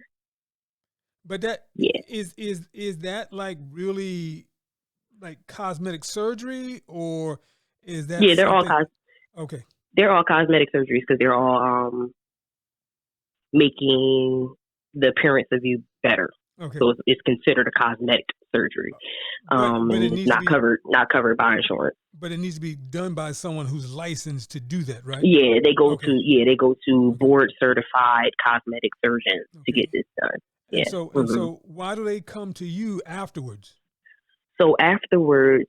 But that Yeah. is that like really like cosmetic surgery, or is that Yeah, they're all something? Okay. they're all cosmetic surgeries because they're all making the appearance of you better. Okay. So it's considered a cosmetic surgery, But it and it's needs to be not covered by insurance. but it needs to be done by someone who's licensed to do that, right? Yeah, they go Okay. to Okay. board certified cosmetic surgeons to Okay. get this done. And Yeah. so hmm why do they come to you afterwards? So afterwards,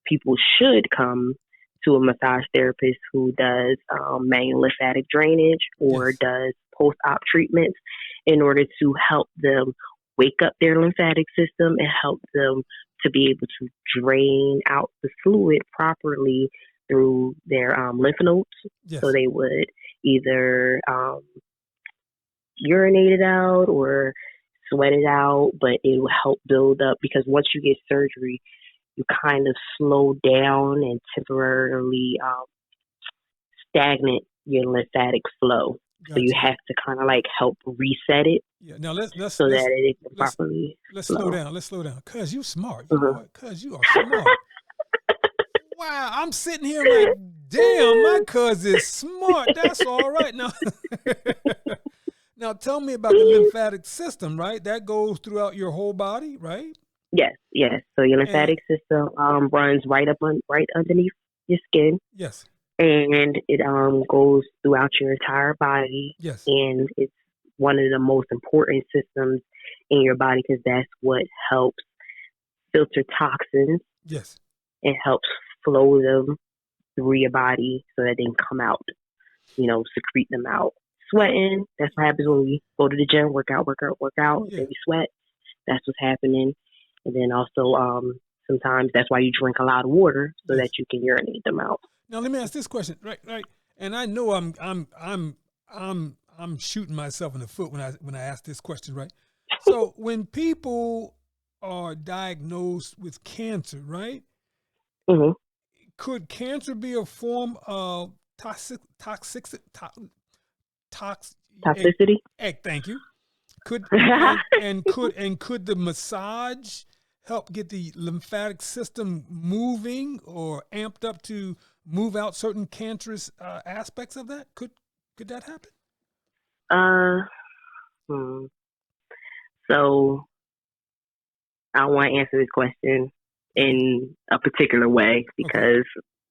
people should come to a massage therapist who does manual lymphatic drainage or Yes. does post-op treatments in order to help them wake up their lymphatic system and help them to be able to drain out the fluid properly through their lymph nodes. So Yes. they would either urinate it out or sweat it out, but it will help build up because once you get surgery, you kind of slow down and temporarily stagnate your lymphatic flow. So you Gotcha. have to kind of like help reset it Yeah. Now let's so that it can let's properly let's slow flow. down. Let's slow down. Cuz you smart. You know Mhm. what? Cuz you are smart. Wow, I'm sitting here like, damn, my cuz is smart. That's all right. Now now tell me about the lymphatic system, right? That goes throughout your whole body, right? Yes. So your And lymphatic system runs right underneath your skin, yes. and it goes throughout your entire body, Yes. and it's one of the most important systems in your body because that's what helps filter toxins Yes. and helps flow them through your body so that they can come out, secrete them out. Sweating, that's what happens when we go to the gym, work out, Yeah. then we sweat. That's what's happening. And then also, sometimes that's why you drink a lot of water so that Yes. you can urinate them out. Now let me ask this question, right? And I know I'm shooting myself in the foot when I ask this question, right? So when people are diagnosed with cancer, right? hmm Could cancer be a form of toxic Toxicity. thank you. Could could the massage help get the lymphatic system moving or amped up to move out certain cancerous aspects of that? Could that happen? uh, hmm. So I want to answer this question in a particular way Okay. because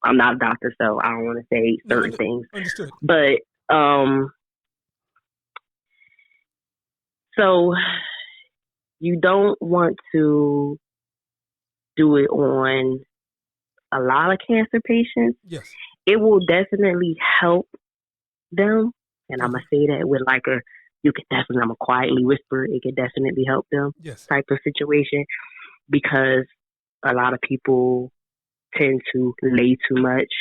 I'm not a doctor, so I don't want to say No, certain things. understood. But so you don't want to do it on a lot of cancer patients. Yes. It will definitely help them, and I'm Okay. gonna say that with like you could definitely, I'm gonna quietly whisper, it could definitely help them Yes. type of situation because a lot of people tend to lay too much,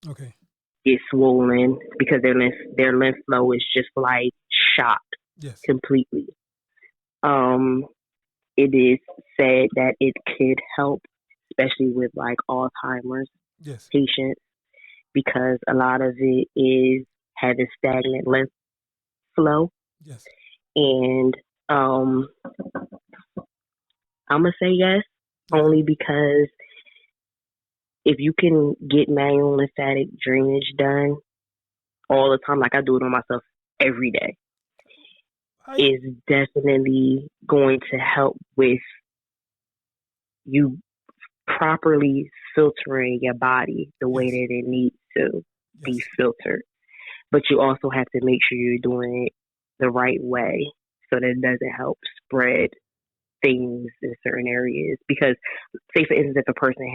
Okay. get swollen because their lymph flow is just like shot Yes. completely. It is said that it could help, especially with like Alzheimer's Yes. patients, because a lot of it is having stagnant lymph flow. Yes. And I'm gonna say yes, Okay. only because if you can get manual lymphatic drainage done all the time, like I do it on myself every day, I is definitely going to help with you properly filtering your body the way yes. that it needs to be Yes. filtered. But you also have to make sure you're doing it the right way so that it doesn't help spread things in certain areas. Because, say for instance, if a person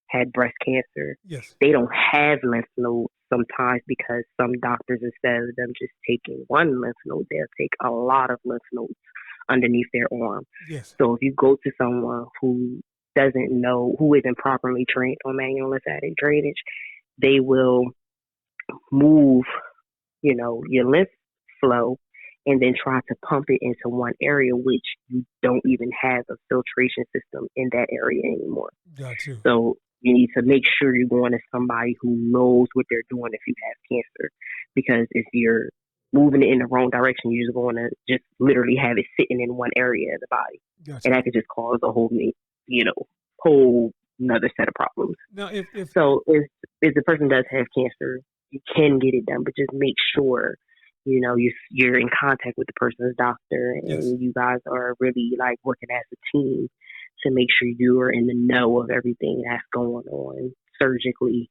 had breast cancer, Yes. they don't have lymph nodes sometimes because some doctors, instead of them just taking one lymph node, they'll take a lot of lymph nodes underneath their arm. Yes. So if you go to someone who doesn't know, who isn't properly trained on manual lymphatic drainage, they will move, your lymph flow and then try to pump it into one area, which you don't even have a filtration system in that area anymore. Got you. So you need to make sure you're going to somebody who knows what they're doing if you have cancer, because if you're moving it in the wrong direction, you're just going to just literally have it sitting in one area of the body, Got and you. that could just cause a whole another set of problems. Now, if So if the person does have cancer, you can get it done, but just make sure you're in contact with the person's doctor, and Yes. you guys are really like working as a team to make sure you are in the know of everything that's going on surgically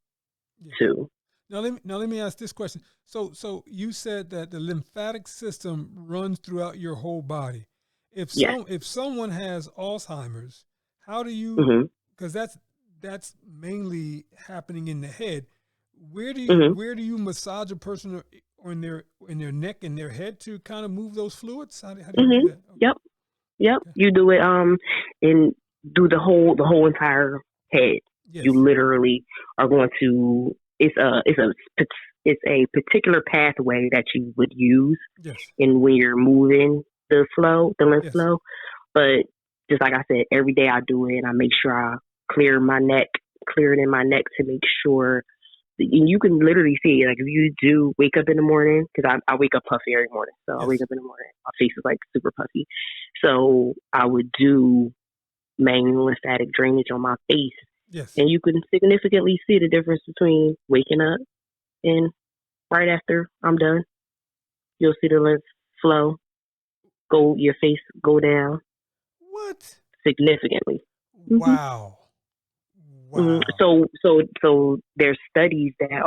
Yes. too. Now let me ask this question. So you said that the lymphatic system runs throughout your whole body. Yes. If someone has Alzheimer's, how do you? Hmm. Because that's mainly happening in the head. Hmm. Where do you massage a person or in their neck and their head to kind of move those fluids? How do you Hmm. do that? Yep. Yep. Okay. You do it and do the whole entire head. You Yes. literally are going to. It's a particular pathway that you would use Yes. in when you're moving the lymph Yes. flow. But just like I said, every day I do it, and I make sure I clear it in my neck to make sure. And you can literally see, like, if you do wake up in the morning, because I wake up puffy every morning. So I wake Yes. up in the morning, my face is like super puffy. So I would do manual lymphatic drainage on my face, Yes. and you can significantly see the difference between waking up and right after I'm done. You'll see the lymph flow your face go down What? significantly. Hmm. Wow. Hmm. Wow. So there's studies that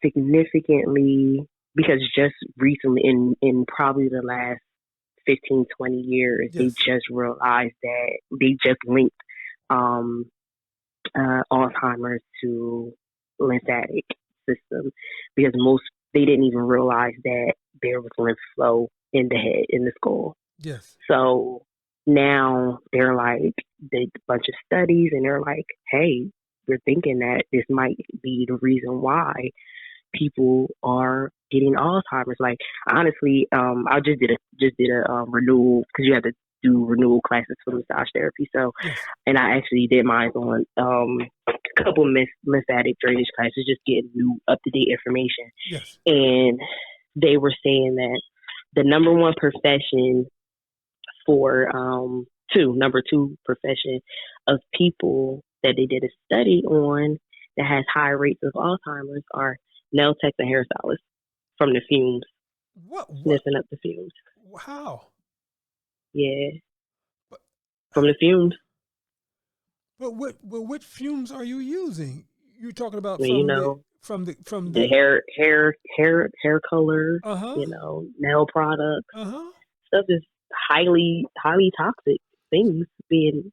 significantly, because just recently in probably the last 15, 20 years, they Yes. just realized that they just linked um, Alzheimer's to lymphatic system, because they didn't even realize that there was lymph flow in the head, in the skull. Yes. So now they're like, they did a bunch of studies, and they're like, hey, we're thinking that this might be the reason why people are getting Alzheimer's. Like, honestly, I just did a renewal, because you have to do renewal classes for massage therapy. So, Yes. and I actually did mine on a couple lymphatic drainage classes, just getting new up to date information. Yes. And they were saying that the number two profession of people that they did a study on that has high rates of Alzheimer's are nail techs and hairstylists, from the fumes, What? sniffing up the fumes. How? Yeah, But from the fumes. what fumes are you using? You're talking about Well, from the the hair color, uh-huh. nail products, Uh-huh. stuff is highly, highly toxic things being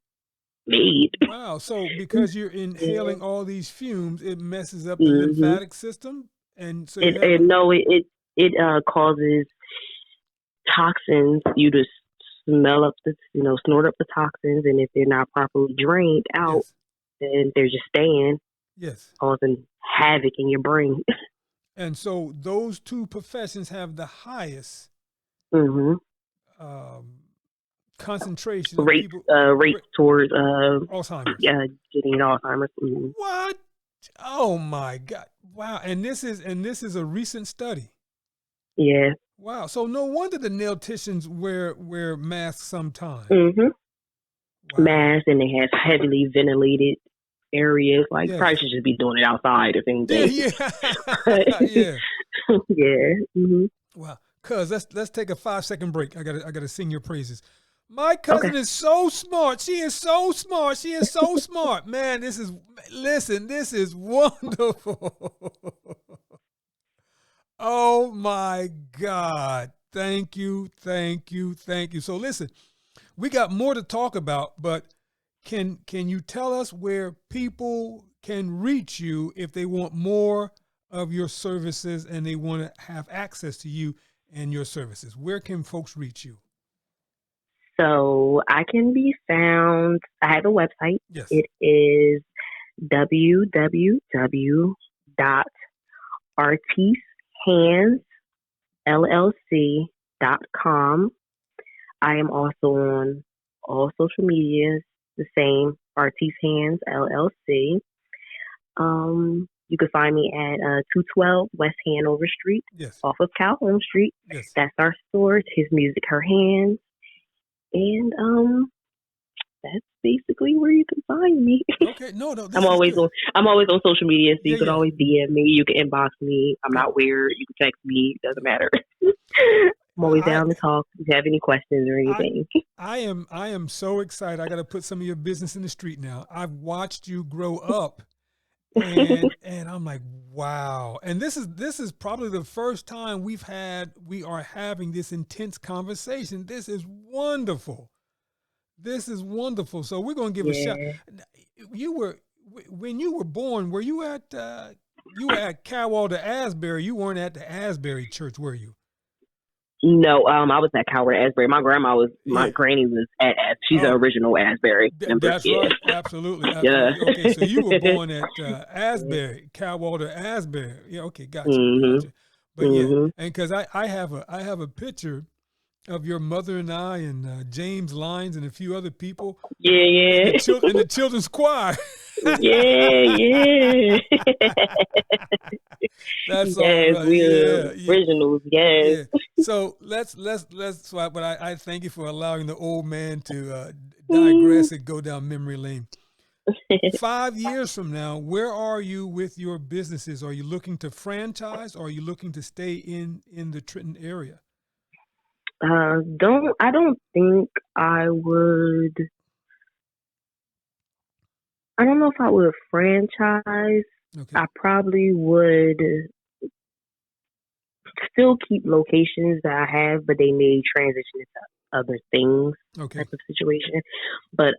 made. Wow. So because you're Yeah. inhaling all these fumes, it messes up the Hmm. lymphatic system, and so you It, have it no, it causes toxins. You just snort up the toxins, and if they're not properly drained out, yes. then they're just staying, Yes. causing havoc in your brain. And so those two professions have the highest Hmm. um, concentration of Rates people rates towards Alzheimer's. getting Alzheimer's. Hmm. What? Oh my God! Wow! And this is a recent study. Yeah. Wow! So no wonder the nailticians wear masks sometimes. Hmm. Wow! Mass, and they have heavily ventilated areas. Like, probably Yes. should just be doing it outside, if Yeah. anything. Yeah. Yeah. Yeah. Hmm. Wow. Cuz let's take a 5-second break. I gotta sing your praises. My Okay. cousin is so smart. She is so smart. She is so smart. Man, this is wonderful. Oh my God. Thank you. Thank you. Thank you. So listen, we got more to talk about, but can you tell us where people can reach you if they want more of your services and they want to have access to you and your services? Where can folks reach you? So I can be found. I have a website. Yes. It is www.artishandsllc.com. I am also on all social medias, the same, ArTis Hands LLC. You can find me at 212 West Hanover Street, Yes. off of Calhoun Street. Yes. That's our store. It's His Music, Her Hands. And that's basically where you can find me. Okay, no, this is good. I'm always on social media, so you can Yeah. always DM me. You can inbox me. I'm not weird. You can text me. It doesn't matter. I'm always down to talk if you have any questions or anything. I am so excited. I got to put some of your business in the street now. I've watched you grow up, and I'm like, wow. And this is probably the first time we are having this intense conversation. This is wonderful. This is wonderful. So we're gonna give a shout. When you were born, were you at Cadwallader Asbury? You weren't at the Asbury Church, were you? No, I was at Cadwallader Asbury. My granny was at she's the original Asbury member. That's right. Absolutely. Yeah. Okay, so you were born at Asbury, Cadwallader Asbury. Yeah. Okay, gotcha. Mm-hmm. Gotcha. But yeah, and because I have a picture of your mother and I and James Lyons and a few other people. Yeah. In the children's choir. Yeah. That's yes, all right. we are originals. Yes. Yeah. So let's swap. But I thank you for allowing the old man to digress and go down memory lane. 5 years from now, where are you with your businesses? Are you looking to franchise, or are you looking to stay in the Trenton area? I don't think I would. I don't know if I would franchise. Okay. I probably would still keep locations that I have, but they may transition into other things. Okay. Type of situation. But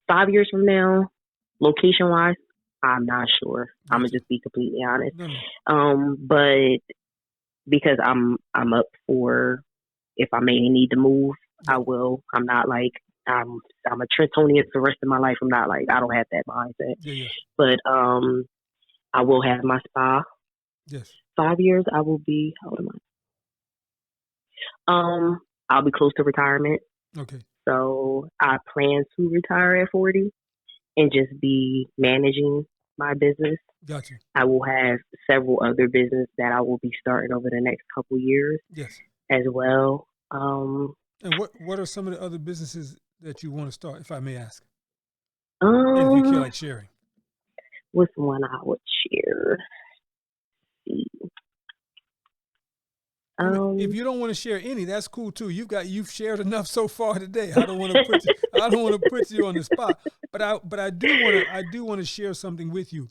5 years from now, location wise, I'm not sure. I'm gonna just be completely honest. But because I'm up for, if I may need to move, I will. I'm not like I'm a Trentonian for the rest of my life. I'm not like, I don't have that mindset. Yeah. But I will have my spa. Yes. 5 years I will be, how old am I? I'll be close to retirement. Okay. So I plan to retire at 40 and just be managing my business. Gotcha. I will have several other businesses that I will be starting over the next couple years. Yes. As well. And what are some of the other businesses that you want to start, if I may ask? If you feel like sharing. What's one I would share? If you don't want to share any, that's cool too. You've shared enough so far today. I don't want to put you on the spot. But I do want to share something with you.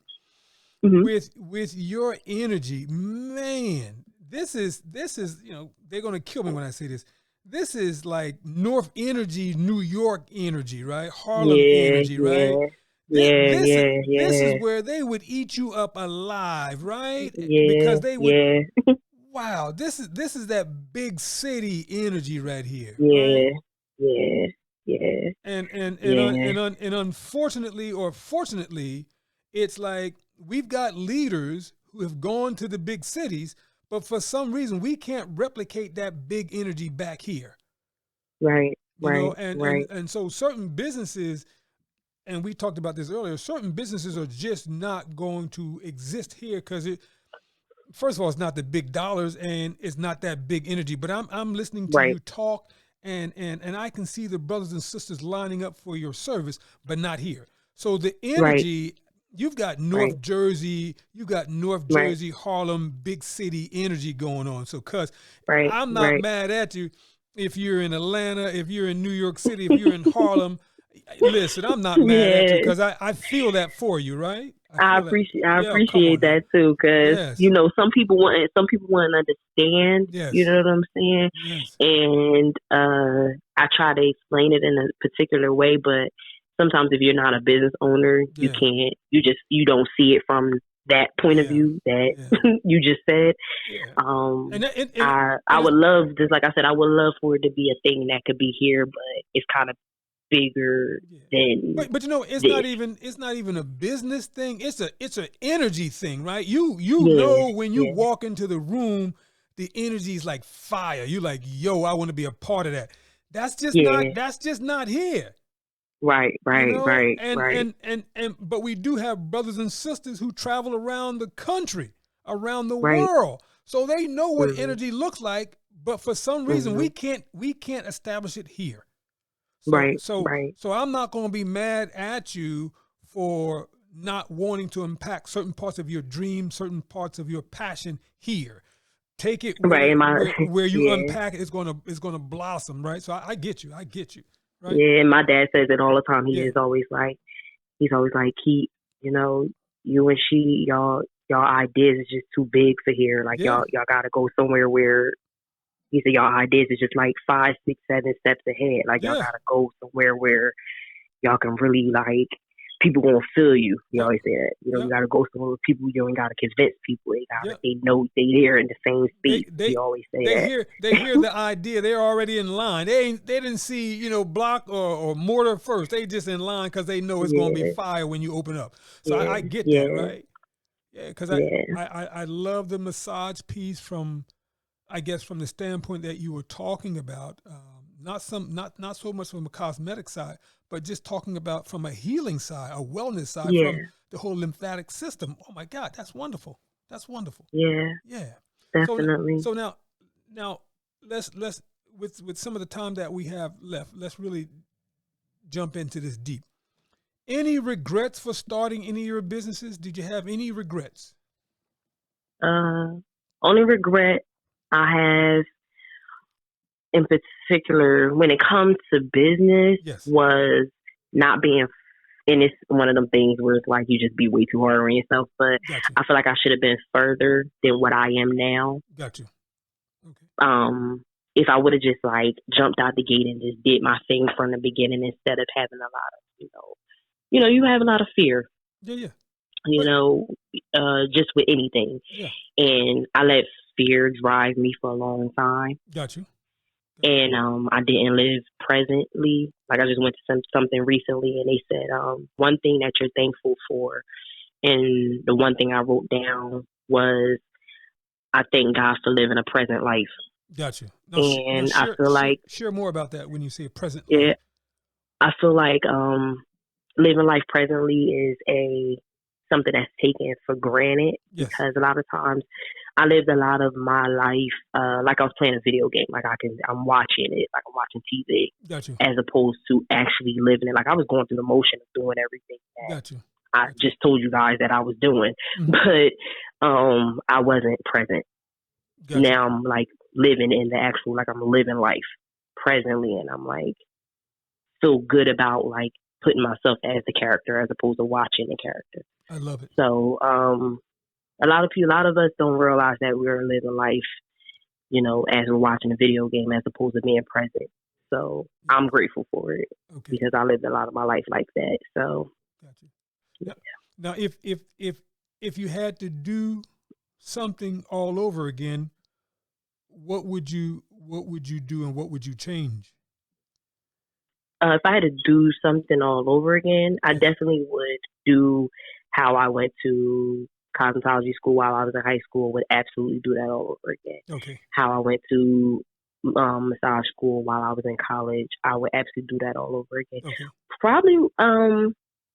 Mm-hmm. With your energy, man. This is they're gonna kill me when I say this. This is like North Energy, New York energy, right? Harlem energy, right? This is where they would eat you up alive, right? Because they would. Wow, this is that big city energy right here. Right? Yeah. And unfortunately or fortunately, it's like we've got leaders who have gone to the big cities, but for some reason we can't replicate that big energy back here. Right. And so certain businesses, and we talked about this earlier, certain businesses are just not going to exist here because first of all, it's not the big dollars and it's not that big energy. But I'm listening to you talk, and I can see the brothers and sisters lining up for your service, but not here. So the energy, you've got North Jersey, Jersey, Harlem, big city energy going on. So, I'm not mad at you if you're in Atlanta, if you're in New York City, if you're in Harlem. Listen, I'm not mad at you because I feel that for you, right? I appreciate that too, because some people want to understand. Yes. You know what I'm saying? Yes. And I try to explain it in a particular way, but sometimes if you're not a business owner, you can't. You don't see it from that point of view that you just said. Yeah. I would love, just like I said, I would love for it to be a thing that could be here, but it's kind of bigger than. But it's not even a business thing. It's an energy thing, right? You know when you walk into the room, the energy is like fire. You're like, yo, I want to be a part of that. That's just not here. Right. But we do have brothers and sisters who travel around the country, around the world, so they know what energy looks like. But for some reason, we can't establish it here. So Right. so Right. so I'm not going to be mad at you for not wanting to impact certain parts of your dream, certain parts of your passion here. Take it Right. where you Yeah. unpack it, it's gonna blossom, right? So I get you. I get you. Right? Yeah. And my dad says it all the time. Yeah. He's always like, keep, you know, you and she, y'all ideas is just too big for here. Like Yeah. y'all gotta go somewhere where he said y'all ideas is just like 5, 6, 7 steps ahead. Like y'all Yeah. gotta go somewhere where y'all can really like people gonna feel you. You Yep. always say that. You know, Yep. you gotta go somewhere where people you ain't gotta convince people. Yep. They know they there in the same They space. they He always say they that. hear the idea. They're already in line. They didn't see, block or mortar first. They just in line because they know it's gonna be Yeah, fire when you open up. So yeah, I get that, yeah, right? Yeah, because yeah, I love the massage piece from, I guess, from the standpoint that you were talking about, not so much from a cosmetic side, but just talking about from a healing side, a wellness side, yeah, from the whole lymphatic system. Oh my God, that's wonderful. That's wonderful. yeah, Yeah. So definitely. so now let's with some of the time that we have left, let's really jump into this deep. Any regrets for starting any of your businesses? Did you have any regrets? Only regret I have in particular when it comes to business Yes. was not being, and it's one of them things where it's like you just be way too hard on yourself. But Got you. I feel like I should have been further than what I am now. Got you. Okay. If I would have just like jumped out the gate and just did my thing from the beginning instead of having a lot of, you have a lot of fear, Yeah, yeah. you But know, just with anything. yeah, And I let fear drive me for a long time. got you. And I didn't live presently. Like I just went to something recently, and they said one thing that you're thankful for, and the one thing I wrote down was I thank God for living a present life. Got you. Now And I feel like share more about that when you say present life. yeah, I feel like living life presently is something that's taken for granted Yes. because a lot of times I lived a lot of my life like I was playing a video game. Like I'm watching it, like I'm watching TV, Got you. as opposed to actually living it. Like I was going through the motion of doing everything that Got you. I Got you. just told you guys that I was doing, Mhm. but I wasn't present. Got you. Now I'm like living in the actual, like I'm living life presently, and I'm like feel good about like putting myself as the character as opposed to watching the character. I love it. So a lot of us don't realize that we're living life, as we're watching a video game as opposed to being present. So Yeah. I'm grateful for it Okay. because I lived a lot of my life like that. So Got you. Now if you had to do something all over again, what would you do and what would you change? if I had to do something all over again, I Yes. definitely would do how I went to cosmetology school while I was in high school. Would absolutely do that all over again. Okay. How I went to massage school while I was in college, I would absolutely do that all over again. Okay. Probably,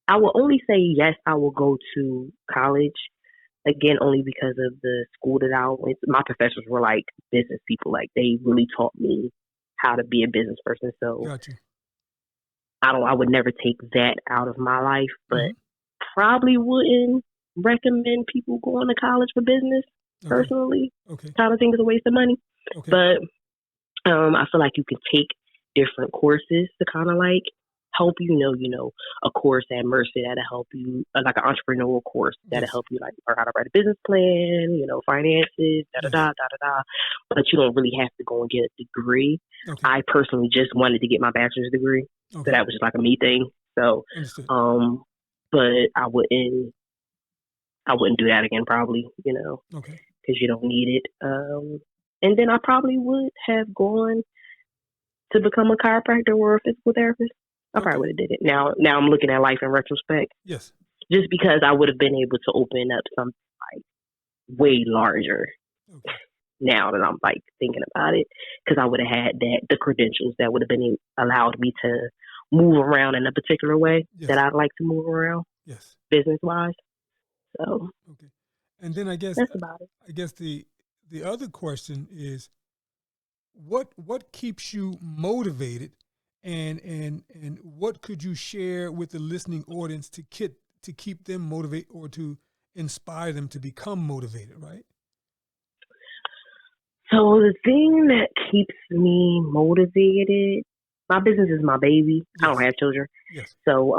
I will only say yes. I will go to college again only because of the school that I went to. My professors were like business people. Like they really taught me how to be a business person. So Got you. I would never take that out of my life, but Mhm. probably wouldn't recommend people going to college for business Okay. personally. Okay. Kind of think it's a waste of money. Okay. But I feel like you can take different courses to kind of like help you a course at Mercer that'll help you, like an entrepreneurial course that'll Yes. help you like learn how to write a business plan, finances, da da Yes. da da da da. But you don't really have to go and get a degree. Okay. I personally just wanted to get my bachelor's degree, so Okay. that was just like a me thing. So, Understood. but I wouldn't do that again probably, Okay. because you don't need it. And then I probably would have gone to become a chiropractor or a physical therapist. I probably Okay. would have did it. Now I'm looking at life in retrospect, Yes. just because I would have been able to open up something like way larger Okay. now that I'm like thinking about it, because I would have had the credentials that would have been allowed me to move around in a particular way Yes. that I'd like to move around Yes. business wise. So Okay. And then I guess that's about it. the other question is what keeps you motivated and what could you share with the listening audience to keep them motivated or to inspire them to become motivated, right? So the thing that keeps me motivated, my business is my baby. Yes. I don't have children. Yes. So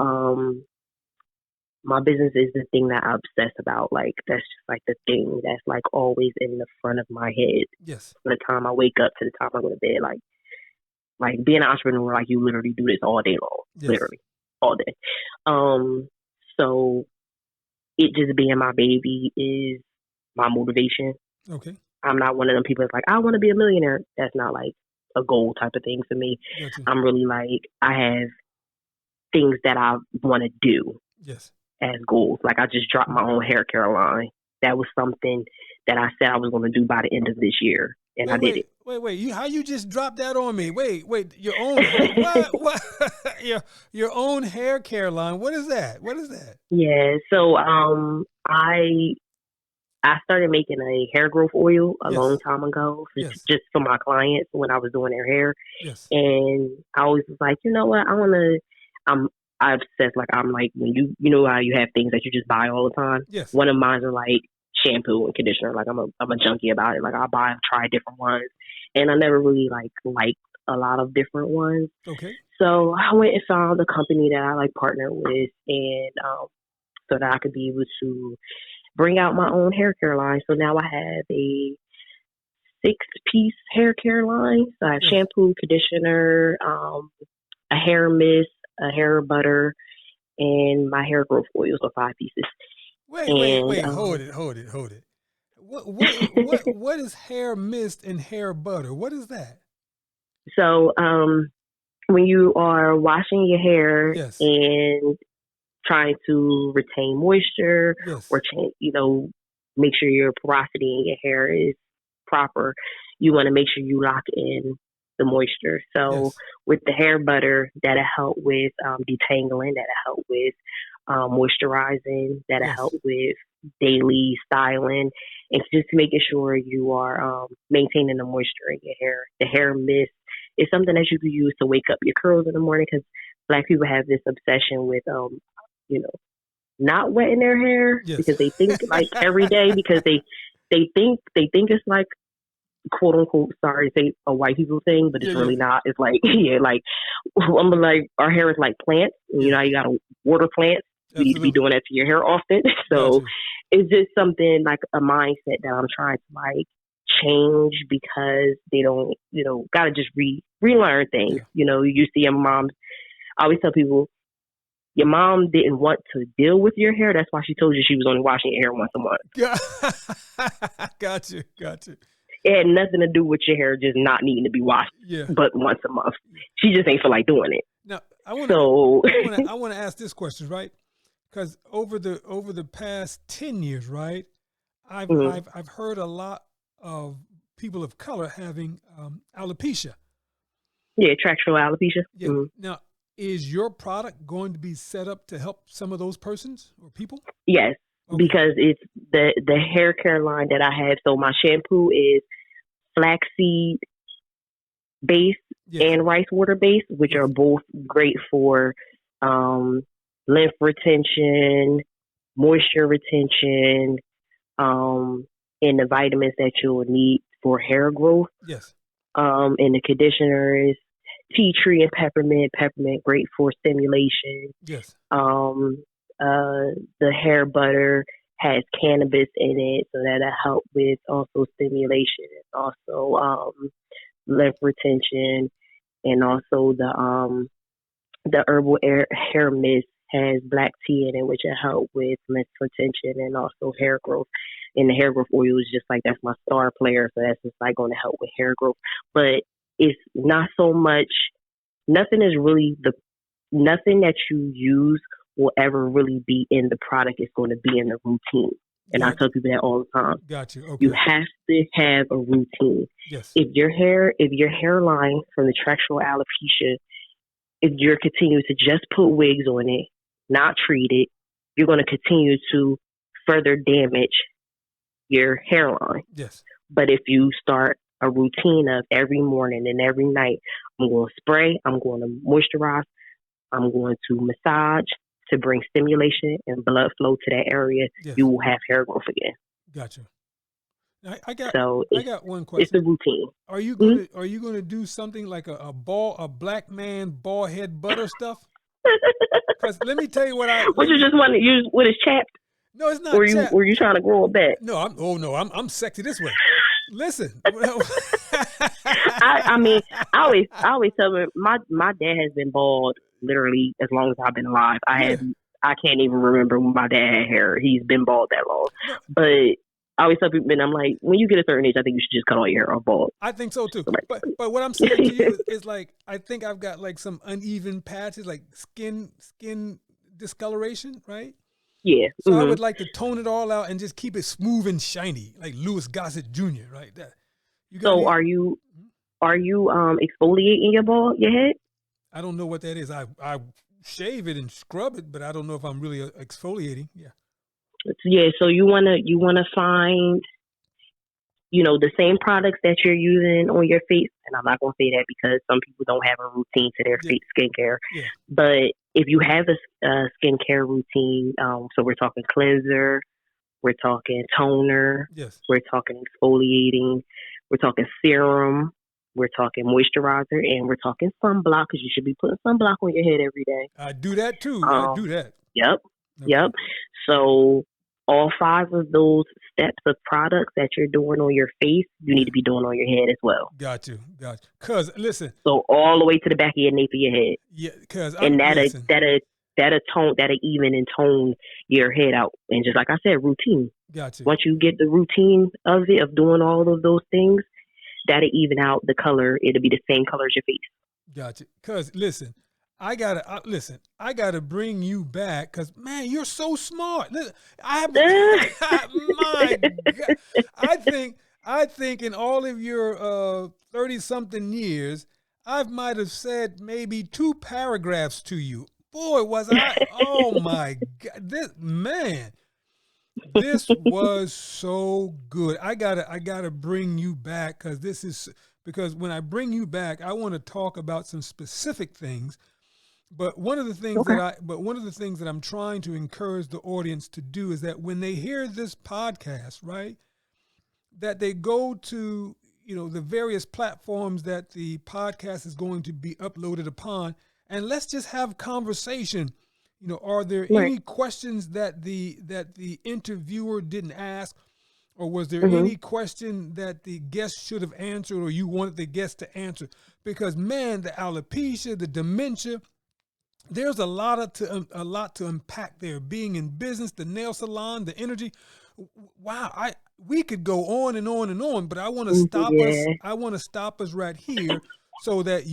my business is the thing that I obsess about. Like, that's just like the thing that's like always in the front of my head. Yes. From the time I wake up to the time I go to bed. Like being an entrepreneur, like you literally do this all day long. Yes. Literally. All day. So it just being my baby is my motivation. Okay. I'm not one of them people that's like, I want to be a millionaire. That's not like a goal type of thing for me. Gotcha. I'm really like, I have things that I want to do Yes. as goals. Like I just dropped my own hair care line. That was something that I said I was going to do by the end of this year. And I did it. Wait. How you just dropped that on me? Wait. Your own what? Your own hair care line. What is that? Yeah. So I started making a hair growth oil a long time ago, just for my clients when I was doing their hair. Yes. And I always was like, you know what? I obsess, like I'm like, when you know how you have things that you just buy all the time. Yes. One of mine are like shampoo and conditioner. Like I'm a junkie about it. Like I buy and try different ones, and I never really liked a lot of different ones. Okay. So I went and found a company that I like partnered with, and so that I could be able to bring out my own hair care line. So now I have a 6-piece hair care line. So I have shampoo, conditioner, a hair mist, a hair butter, and my hair growth oils are 5 pieces. Wait, hold it. What is hair mist and hair butter? What is that? So when you are washing your hair and trying to retain moisture or change, make sure your porosity in your hair is proper, you want to make sure you lock in the moisture. So with the hair butter, that'll help with detangling, that'll help with moisturizing, that'll help with daily styling, and just making sure you are maintaining the moisture in your hair. The hair mist is something that you can use to wake up your curls in the morning, because Black people have this obsession with not wetting their hair because they think like every day, because they think it's like, quote unquote, sorry to say a white people thing, but it's really not. It's like, I'm like, our hair is like plants. You know how you got to water plants? You need to be doing that to your hair often. So it's just something like a mindset that I'm trying to like change, because they don't, got to just relearn things. You see your mom. I always tell people, your mom didn't want to deal with your hair. That's why she told you she was only washing your hair once a month. Got you. It had nothing to do with your hair just not needing to be washed, but once a month. She just ain't feel like doing it. Now, I want to ask this question, right? Because over the past 10 years, right, I've heard a lot of people of color having alopecia. Yeah, tractional alopecia. Yeah. Mm-hmm. Now, is your product going to be set up to help some of those persons or people? Yes, because it's the hair care line that I have. So my shampoo is flaxseed base and rice water base, which are both great for lymph retention, moisture retention, and the vitamins that you'll need for hair growth. Yes. And the conditioner is tea tree and peppermint, great for stimulation. Yes. The hair butter has cannabis in it, so that'll help with also stimulation and also lymph retention, and also the herbal hair mist has black tea in it, which will help with lymph retention and also hair growth. And the hair growth oil is just like, that's my star player, so that's just like going to help with hair growth. But it's not so much, nothing that you use will ever really be in the product. It's going to be in the routine. And I tell people that all the time. Got you. Okay. You have to have a routine. Yes. If your hairline from the tractional alopecia, if you're continuing to just put wigs on it, not treat it, you're going to continue to further damage your hairline. Yes. But if you start a routine of every morning and every night. I'm going to spray. I'm going to moisturize. I'm going to massage to bring stimulation and blood flow to that area. Yes. You will have hair growth again. Gotcha. I got one question. It's a routine. Are you gonna do something like a black man bald head butter stuff? Because let me tell you what What you just want to use with his chapped? No, it's not. Were you trying to grow it back? No, I'm sexy this way. Listen. I mean, I always tell him my dad has been bald literally as long as I've been alive. I can't even remember when my dad had hair. He's been bald that long. But I always tell people, and I'm like, when you get a certain age, I think you should just cut all your hair off bald. I think so too. But what I'm saying to you is like, I think I've got like some uneven patches, like skin discoloration, right? Yeah. So I would like to tone it all out and just keep it smooth and shiny, like Louis Gossett Jr., right? So are you exfoliating your head? I don't know what that is. I shave it and scrub it, but I don't know if I'm really exfoliating. Yeah. Yeah, so you wanna find, the same products that you're using on your face, and I'm not gonna say that because some people don't have a routine to their face skincare. Yeah. But if you have a skincare routine, so we're talking cleanser, we're talking toner, yes, we're talking exfoliating, we're talking serum, we're talking moisturizer, and we're talking sunblock because you should be putting sunblock on your head every day. I do that too. I do that. Yep. Okay. Yep. So all 5 of those steps of products that you're doing on your face, you need to be doing on your head as well. Got you. Cause listen. So all the way to the back of your nape of your head. Yeah. Cause that'll even and tone your head out. And just like I said, routine. Got you. Once you get the routine of it, of doing all of those things, that'll even out the color. It'll be the same color as your face. Got you. Cause listen. I gotta bring you back because, man, you're so smart. Listen, my God, I think in all of your 30-something years, I might have said maybe 2 paragraphs to you. Boy, was I! Oh my God, this was so good. I gotta bring you back because when I bring you back, I want to talk about some specific things. But one of the things that I'm trying to encourage the audience to do is that when they hear this podcast, right, that they go to, the various platforms that the podcast is going to be uploaded upon, and let's just have conversation. Are there any questions that the interviewer didn't ask, or was there any question that the guest should have answered, or you wanted the guest to answer? Because, man, the alopecia, the dementia, there's a lot to unpack there. Being in business, the nail salon, the energy. Wow, we could go on and on and on, but I want to stop us. I want to stop us right here so that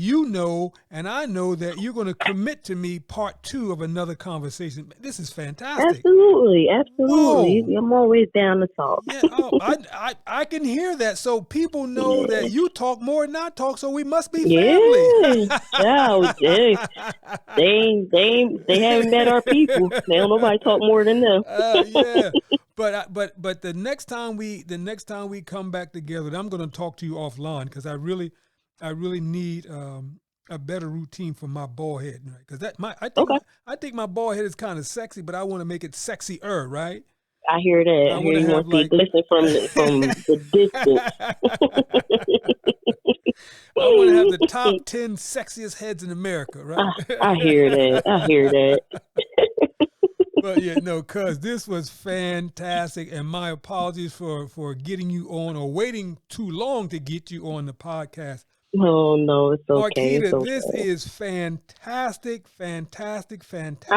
and I know that you're going to commit to me part 2 of another conversation. This is fantastic. Absolutely. Whoa. I'm always down to talk. Yeah, I can hear that. So people know that you talk more than I talk, so we must be family. They haven't met our people. They don't nobody talk more than them. Yeah. But the next time we come back together, I'm going to talk to you offline because I really need a better routine for my bald head, right? Because I think my bald head is kind of sexy, but I want to make it sexier, right? I hear that. I hear you want to listen from the distance. I want to have the top 10 sexiest heads in America, right? I hear that. But yeah, cuz this was fantastic, and my apologies for getting you on or waiting too long to get you on the podcast. Oh, no, it's okay. Marketta, this is fantastic. I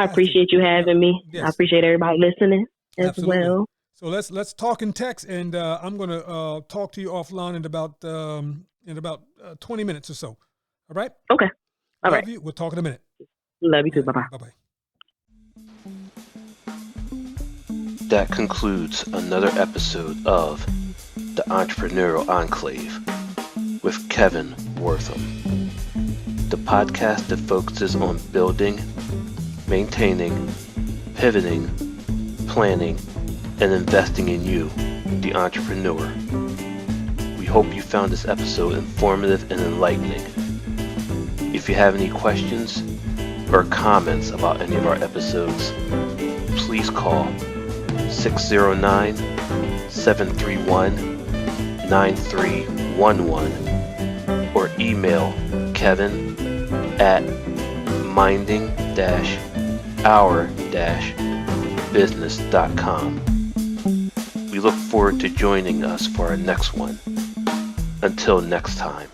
appreciate you having me. Yes. I appreciate everybody listening as well. So let's talk in text, and I'm going to talk to you offline in about 20 minutes or so. All right? Okay. All right. Love you. We'll talk in a minute. Love you too. Bye-bye. Bye-bye. That concludes another episode of The Entrepreneurial Enclave with Kevin Wortham, the podcast that focuses on building, maintaining, pivoting, planning, and investing in you, the entrepreneur. We We hope you found this episode informative and enlightening. If you have any questions or comments about any of our episodes, please call 609-731-9311 or email kevin@minding-our-business.com. We look forward to joining us for our next one. Until next time.